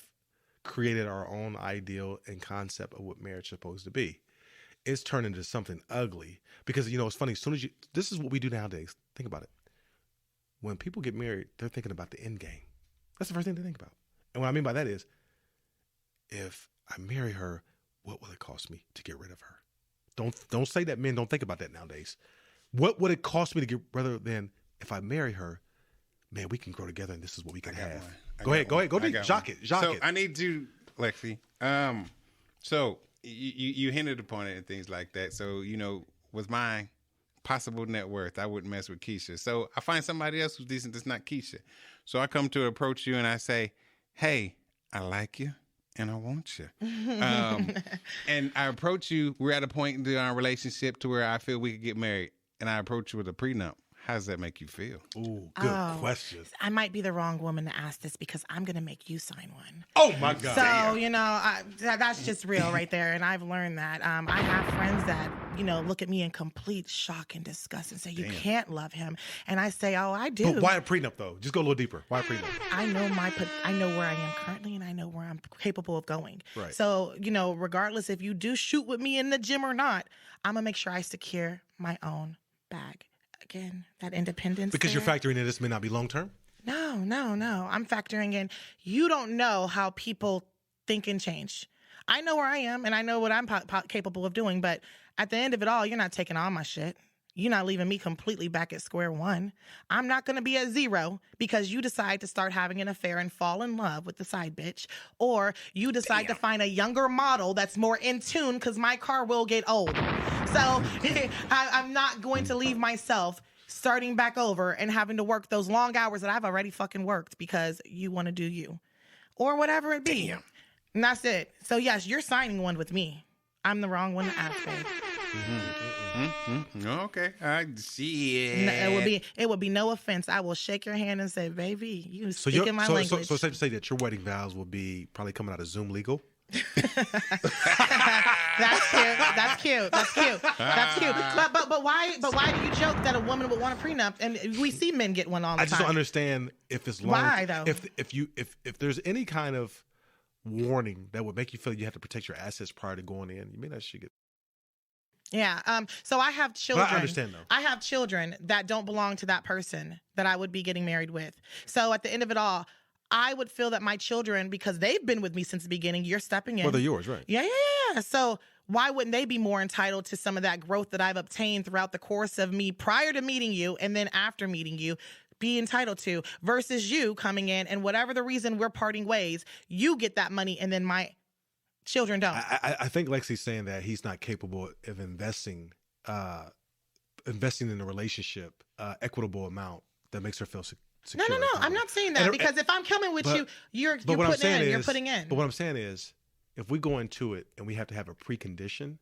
created our own ideal and concept of what marriage is supposed to be. It's turned into something ugly because, it's funny. As soon as this is what we do nowadays. Think about it. When people get married, they're thinking about the end game. That's the first thing they think about. And what I mean by that is, if I marry her, what will it cost me to get rid of her? Don't say that men don't think about that nowadays. What would it cost me to get rather than if I marry her, man, we can grow together and this is what we can have. Go ahead. Go deep. Jock it. So I need to, Lexi. So you hinted upon it and things like that. So, with my possible net worth, I wouldn't mess with Keisha. So I find somebody else who's decent that's not Keisha. So I come to approach you and I say, hey, I like you and I want you. And I approach you. We're at a point in our relationship to where I feel we could get married. And I approach you with a prenup. How does that make you feel? Ooh, good question. I might be the wrong woman to ask this because I'm going to make you sign one. Oh, my God. So, that's just real right there. And I've learned that. I have friends that, look at me in complete shock and disgust and say, you can't love him. And I say, oh, I do. But why a prenup, though? Just go a little deeper. Why a prenup? I know where I am currently and I know where I'm capable of going. Right. So, regardless if you do shoot with me in the gym or not, I'm going to make sure I secure my own bag. Again, that independence. Because you're there. factoring in this may not be long term? No. I'm factoring in. You don't know how people think and change. I know where I am and I know what I'm capable of doing. But at the end of it all, you're not taking all my shit. You're not leaving me completely back at square one. I'm not going to be at zero because you decide to start having an affair and fall in love with the side bitch. Or you decide to find a younger model that's more in tune because my car will get old. So I'm not going to leave myself starting back over and having to work those long hours that I've already fucking worked because you want to do you. Or whatever it be. Damn. And that's it. So yes, you're signing one with me. I'm the wrong one to ask, babe. Okay. I see It would be no offense. I will shake your hand and say, baby, you speaking my language. So safe to say that your wedding vows will be probably coming out of Zoom Legal? That's cute. But why do you joke that a woman would want a prenup? And we see men get one all the time. I just don't understand if it's long. Why, though? If there's any kind of warning that would make you feel you have to protect your assets prior to going in, you may not should get. Yeah. So I have children. But I understand, though. I have children that don't belong to that person that I would be getting married with. So at the end of it all, I would feel that my children, because they've been with me since the beginning, you're stepping in. Well, they're yours, right? Yeah. So why wouldn't they be more entitled to some of that growth that I've obtained throughout the course of me prior to meeting you and then after meeting you? Be entitled to versus you coming in and whatever the reason we're parting ways, you get that money and then my children don't. I think Lexi's saying that he's not capable of investing in a relationship equitable amount that makes her feel secure. No. I'm not saying that because if I'm coming with you, you're putting in. You're putting in. But what I'm saying is, if we go into it and we have to have a precondition,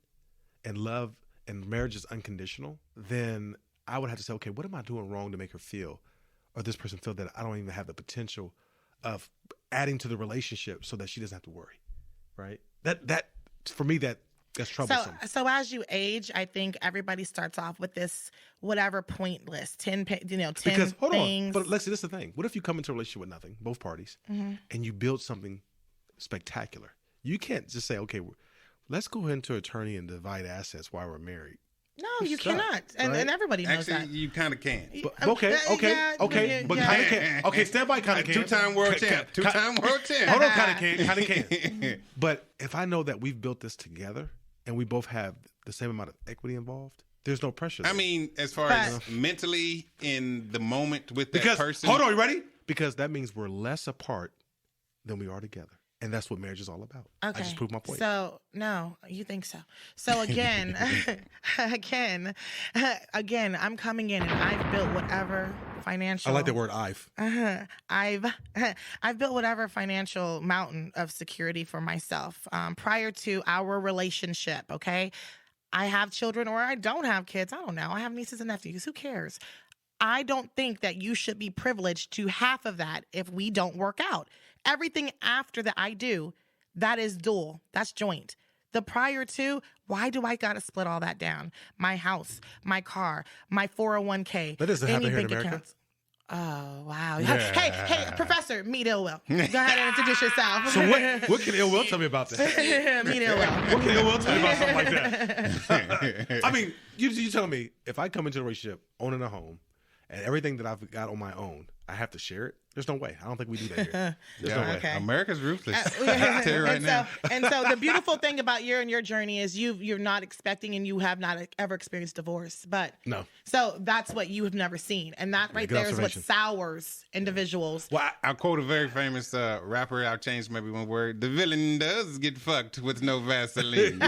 and love and marriage is unconditional, then I would have to say, okay, what am I doing wrong to make her feel, or this person feel that I don't even have the potential of adding to the relationship so that she doesn't have to worry, right? That for me that's troublesome. So as you age, I think everybody starts off with this whatever point list, 10 because hold things. on, but Lexi, this is the thing. What if you come into a relationship with nothing, both parties, and you build something spectacular? You can't just say, okay, let's go into attorney and divide assets while we're married. No, you cannot, and everybody knows Actually, that. you kind of can. But, okay, but kind of can. Okay, stand by, kind of can. Two-time world champ. Two-time world champ. Hold on, kind of can. But if I know that we've built this together and we both have the same amount of equity involved, There's no pressure. I there. mean, as far as mentally in the moment with that because person. hold on, you ready? Because that means we're less apart than we are together. And that's what marriage is all about. Okay. I just proved my point. So, no, you think so. So again, again, I'm coming in and I've built whatever financial. I like the word I've. I've built whatever financial mountain of security for myself prior to our relationship. Okay. I have children or I don't have kids. I don't know. I have nieces and nephews. Who cares? I don't think that you should be privileged to half of that if we don't work out. Everything after that I do, that is dual. That's joint. The prior to, why do I got to split all that down? My house, my car, my 401k. That doesn't happen any here in bank America. accounts. Oh, wow. Yeah. Hey, Professor, meet Ill Will. Go ahead and introduce yourself. So what can Ill Will tell me about that? Meet Ill Will. What can Ill Will tell me about something like that? I mean, you tell me, if I come into a relationship owning a home and everything that I've got on my own, I have to share it? There's no way. I don't think we do that here. There's no way. Okay. America's ruthless. I'll tell you right now. And so the beautiful thing about your journey is you're not expecting and you have not ever experienced divorce. But No. So that's what you have never seen. And that right Good there is what observation. sours individuals. Well, I'll quote a very famous rapper. I'll change maybe one word. The villain does get fucked with no Vaseline.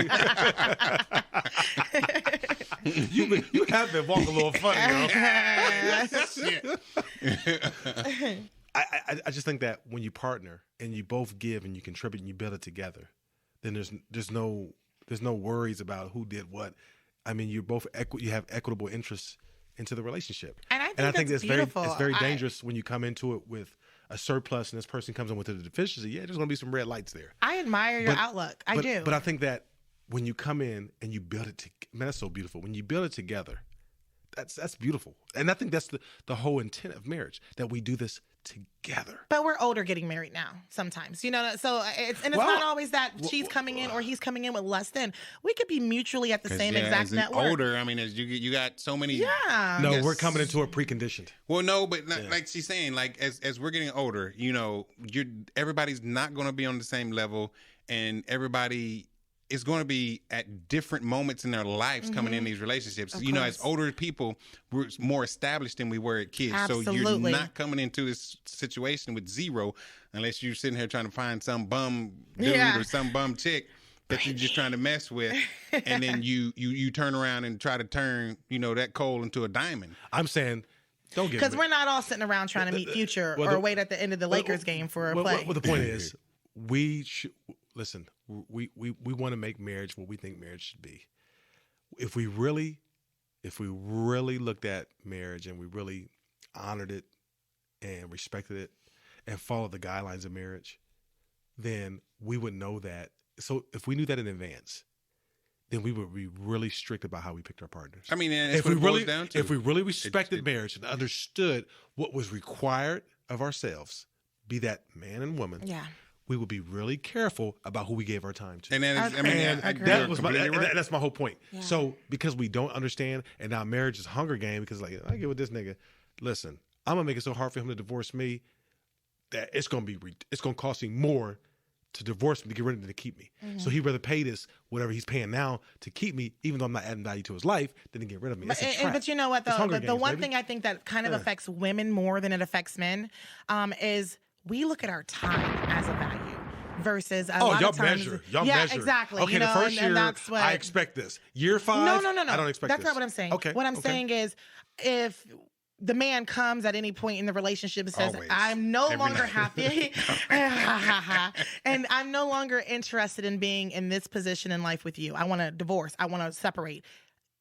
You have been walking a little funny, yo. I just think that when you partner and you both give and you contribute and you build it together, then there's no worries about who did what. I mean, you're both you have equitable interests into the relationship. And I think that's beautiful. It's very dangerous when you come into it with a surplus and this person comes in with a deficiency. Yeah, there's going to be some red lights there. I admire your outlook. I do. But I think that when you come in and you build it, man, that's so beautiful. When you build it together, that's beautiful. And I think that's the whole intent of marriage, that we do this together. But we're older getting married now sometimes, so it's not always that she's coming in or he's coming in with less than. We could be mutually at the same exact net worth. Older, I mean, as you got so many. Yeah. No, we're coming into it preconditioned. Well, no, but like she's saying, like as we're getting older, everybody's not going to be on the same level, and everybody is going to be at different moments in their lives coming in these relationships. As older people, we're more established than we were as kids. Absolutely. So you're not coming into this situation with zero unless you're sitting here trying to find some bum dude or some bum chick that you're just trying to mess with. And then you turn around and try to turn, that coal into a diamond. I'm saying, don't get me. Because we're not all sitting around trying to meet Future or wait at the end of the Lakers game for a play. Well, the point is, we should listen. We want to make marriage what we think marriage should be. If we really looked at marriage and we really honored it and respected it and followed the guidelines of marriage, then we would know that. So if we knew that in advance, then we would be really strict about how we picked our partners. I mean, that's what it boils down to. If we really respected marriage and understood what was required of ourselves, be that man and woman, we would be really careful about who we gave our time to. And that is, that's my whole point. Yeah. So because we don't understand, and now marriage is Hunger Game, because I get with this nigga. Listen, I'm gonna make it so hard for him to divorce me that it's gonna cost him more to divorce me to get rid of me than to keep me. Mm-hmm. So he'd rather pay this whatever he's paying now to keep me, even though I'm not adding value to his life, than to get rid of me. But you know what though? The one thing I think that kind of affects women more than it affects men is we look at our time as a value versus a lot of times. Y'all measure. Exactly. Okay, the first year, that's what, I expect this. Year 5, no. I don't expect that's this. not what I'm saying. Okay. What I'm saying is, if the man comes at any point in the relationship and says, I'm no longer happy and I'm no longer interested in being in this position in life with you. I want to divorce. I want to separate.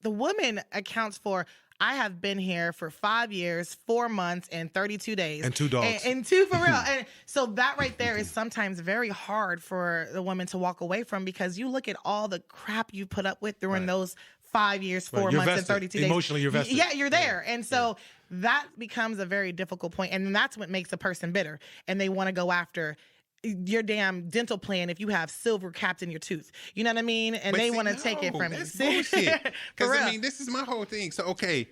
The woman accounts for, I have been here for 5 years, 4 months, and 32 days. And 2 dogs. And 2 for real. And so that right there is sometimes very hard for the woman to walk away from, because you look at all the crap you put up with during those 5 years, 4 months, vested. and 32 days. Emotionally, you're vested. Yeah, you're there. Yeah. And so that becomes a very difficult point. And that's what makes a person bitter. And they want to go after your damn dental plan if you have silver capped in your tooth. You know what I mean? And they want to take it from you. That's bullshit. Because, I mean, this is my whole thing. So, okay,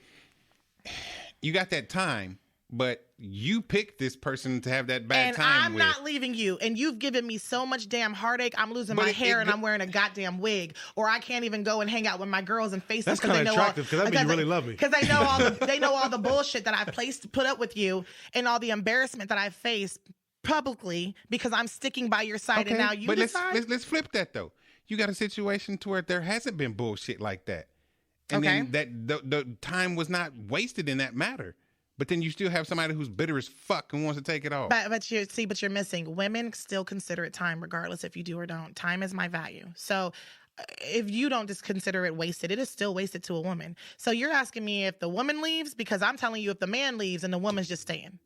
you got that time, but you picked this person to have that bad And time I'm with. not leaving you. And you've given me so much damn heartache. I'm losing But my it- hair it- and I'm wearing a goddamn wig. Or I can't even go and hang out with my girls and face That's them kinda attractive, 'cause that means you really love me. Because they know all the bullshit that I've put up with you and all the embarrassment that I've faced publicly because I'm sticking by your side. And now you but decide. let's flip that though. You got a situation to where there hasn't been bullshit like that, and Okay. then the time was not wasted in that matter. But then you still have somebody who's bitter as fuck and wants to take it off. But you're missing. Women still consider it time, regardless if you do or don't. Time is my value. So if you don't just consider it wasted, it is still wasted to a woman. So you're asking me if the woman leaves because I'm telling you if the man leaves and the woman's just staying.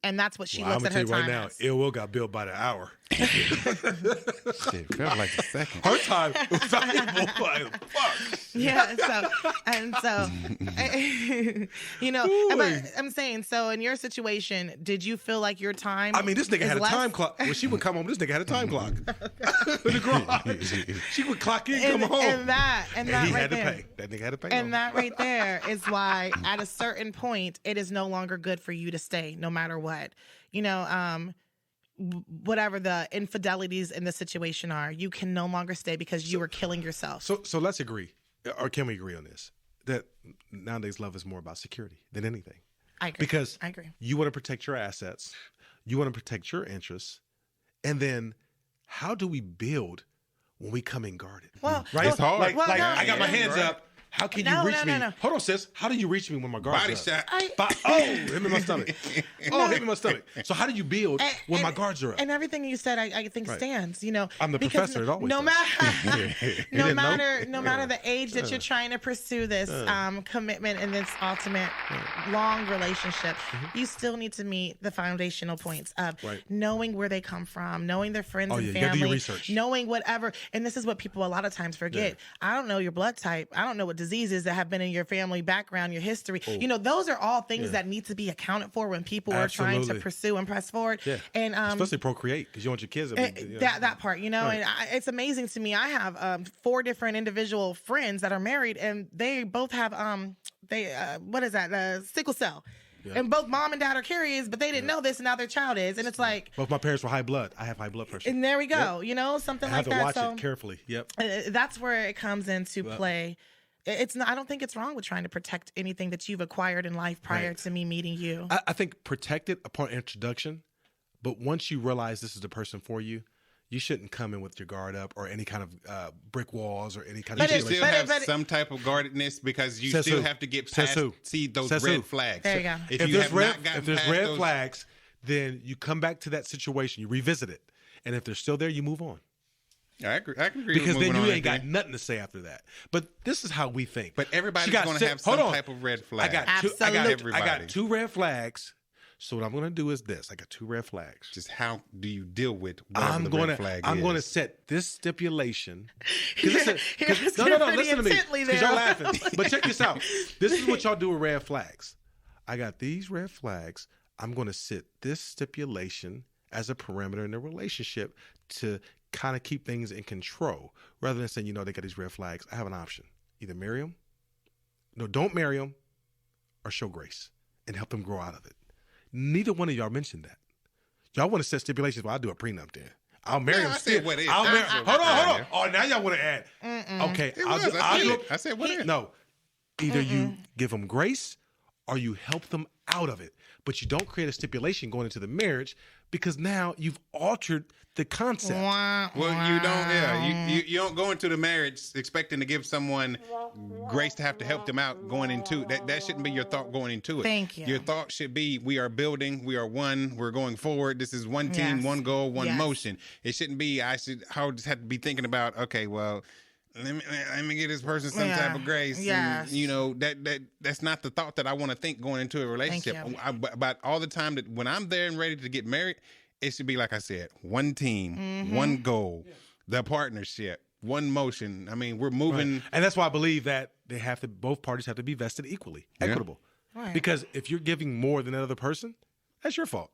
And that's what she Well, I'm looks gonna at tell her you right time now, as. Ill Will got billed by the hour. Shit, felt like a second. Her time was valuable. Like, fuck. Yeah, so but I'm saying, so in your situation, did you feel like your time? I mean, this nigga is had a less? time clock. When she would come home, this nigga had a time clock in the garage. She would clock in, come home, and that and right he had there. to pay. That nigga had to pay. And that right there is why at a certain point, it is no longer good for you to stay, no matter what. Whatever the infidelities in the situation are, you can no longer stay because you are killing yourself. So let's agree, or can we agree on this? That nowadays love is more about security than anything. I agree. Because I agree. you want to protect your assets, you want to protect your interests, and then how do we build when we come in guarded? Well, right? It's hard. Like, Well, no, I got my yeah, hands right. up. How can No, you reach no, me? no. Hold on, sis. How do you reach me when my guards Body are up? shot. Hit me in my stomach. Oh, hit me in my stomach. So how do you build when my guards are up? And everything you said, I think Right. stands. I'm the because professor, it always no does. matter, no didn't know? matter the age that you're trying to pursue this commitment and this ultimate long relationship, you still need to meet the foundational points of Right. knowing where they come from, knowing their friends Oh, and yeah, you gotta do family, your research. knowing whatever. And this is what people a lot of times forget. I don't know your blood type. I don't know what diseases that have been in your family background, your history. Those are all things that need to be accounted for when people are trying to Absolutely. pursue and press forward. Yeah. And Especially procreate because you want your kids to be. that part, Right. and it's amazing to me. I have 4 different individual friends that are married, and they both have sickle cell, and both mom and dad are carriers, but they didn't know this, and now their child is, and it's like, Both my parents were high blood. I have high blood pressure. and there we go, something I have like to watch that. So it carefully. Yep. that's where it comes into play. It's not. I don't think it's wrong with trying to protect anything that you've acquired in life prior Right. to me meeting you. I think protect it upon introduction, but once you realize this is the person for you, you shouldn't come in with your guard up or any kind of brick walls or any kind You of. should But still it- have but it- some type of guardedness because you Says still who? have to get Says past, who? see those Says red who? flags. There you go. If If you there's have red, not gotten if there's past red those, flags, then you come back to that situation, you revisit it, and if they're still there, you move on. I can agree Because with then moving you on ain't got again. nothing to say after that. But this is how we think. But everybody's She got gonna six- have some hold on. type of red flag. I got Absolutely. I Everybody. got 2 red flags. So what I'm going to do is this: I got 2 red flags. Just how do you deal with whatever I'm the going red flag to is? set this stipulation. He was No, pretty listen to me. intently Because there. y'all laughing. But check this out. This is what y'all do with red flags. I got these red flags. I'm going to set this stipulation as a perimeter in the relationship to kind of keep things in control, rather than saying, they got these red flags. I have an option: either marry them, don't marry them, or show grace and help them grow out of it. Neither one of y'all mentioned that. Y'all want to set stipulations. Well, I'll do a prenup then. I'll marry No, him I still. said what is. I'll marry. I said Hold what's on. there. Oh, now y'all want to add. Okay, It I'll was. do. I said I'll it. do. I said what is. No, either you give them grace or you help them out of it. But you don't create a stipulation going into the marriage because now you've altered the concept. Well, you don't. Yeah, you don't go into the marriage expecting to give someone grace to have to help them out going into that. That shouldn't be your thought going into it. Thank you. Your thought should be: we are building. We are one. We're going forward. This is one team, Yes. one goal, one Yes. motion. It shouldn't be. I just have to be thinking about. Okay, well. Let me give this person some Yeah. type of grace. Yes. And, that's not the thought that I want to think going into a relationship. you. About all the time that when I'm there and ready to get married, it should be like I said, one team, Mm-hmm. one goal, the partnership, one motion. I mean, we're moving. Right. And that's why I believe that both parties have to be vested equally, equitable. Right. Because if you're giving more than another person, that's your fault.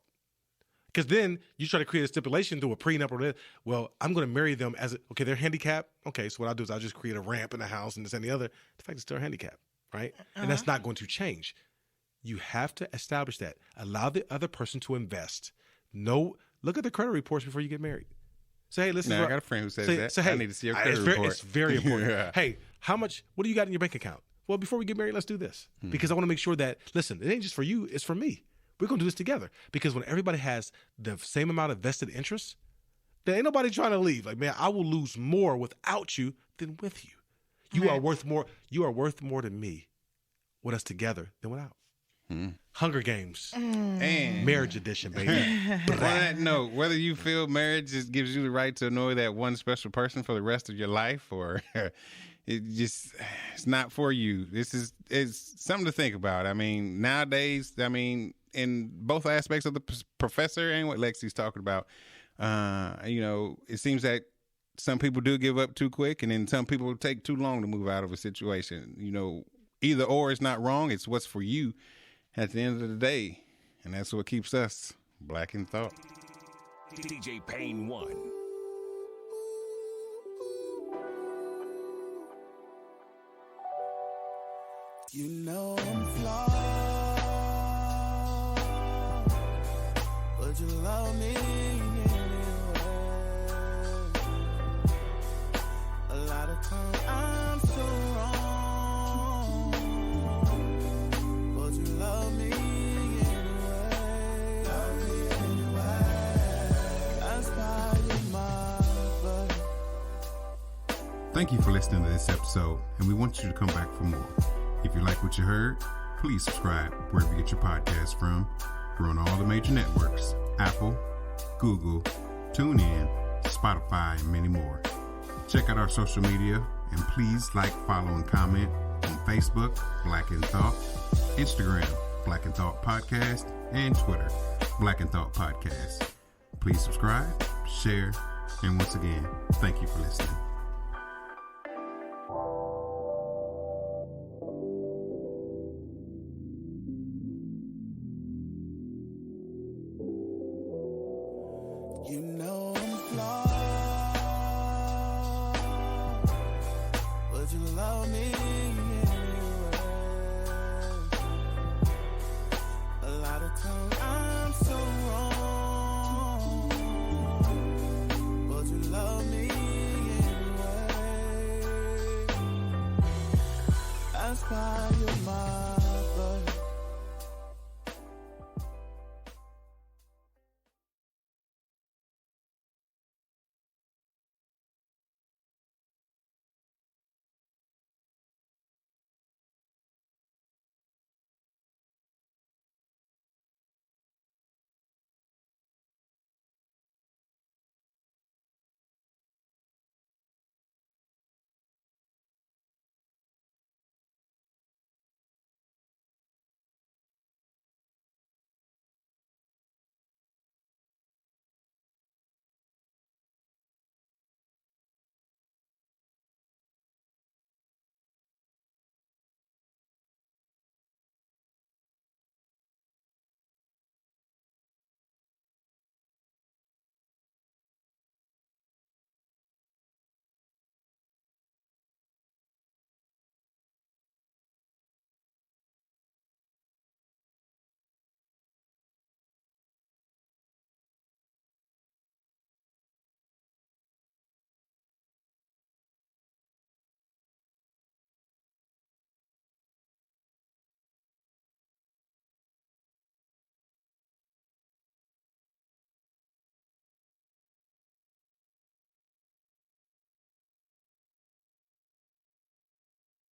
Because then you try to create a stipulation through a prenup or this. Well, I'm going to marry them okay, they're handicapped. Okay, so what I'll do is I'll just create a ramp in the house and this and the other. The fact is, they're handicapped, right? And that's not going to change. You have to establish that. Allow the other person to invest. No, look at the credit reports before you get married. Say, hey, listen. I got a friend who says that. Say, hey, I need to see your credit report. It's very important. Yeah. Hey, what do you got in your bank account? Well, before we get married, let's do this. Because I want to make sure that, listen, it ain't just for you, it's for me. We're going to do this together. Because when everybody has the same amount of vested interest, there ain't nobody trying to leave. Like, man, I will lose more without you than with you. You are worth more. You are worth more to me with us together than without. Hunger Games, And marriage edition, baby. on that note, whether you feel marriage just gives you the right to annoy that one special person for the rest of your life, or it's not for you. It's something to think about. I mean, nowadays, in both aspects of the professor and what Lexi's talking about, it seems that some people do give up too quick, and then some people take too long to move out of a situation. Either or is not wrong. It's what's for you at the end of the day. And that's what keeps us Black in Thought. DJ Payne 1. You know I'm flawed, but you love me anyway. A lot of times I'm so wrong, but you love me anyway. That's why you're my buddy. Thank you for listening to this episode, and we want you to come back for more. If you like what you heard, please subscribe wherever you get your podcasts from. We're on all the major networks: Apple, Google, TuneIn, Spotify, and many more. Check out our social media, and please like, follow, and comment on Facebook, Black in Thought, Instagram, Black in Thought Podcast, and Twitter, Black in Thought Podcast. Please subscribe, share, and once again, thank you for listening.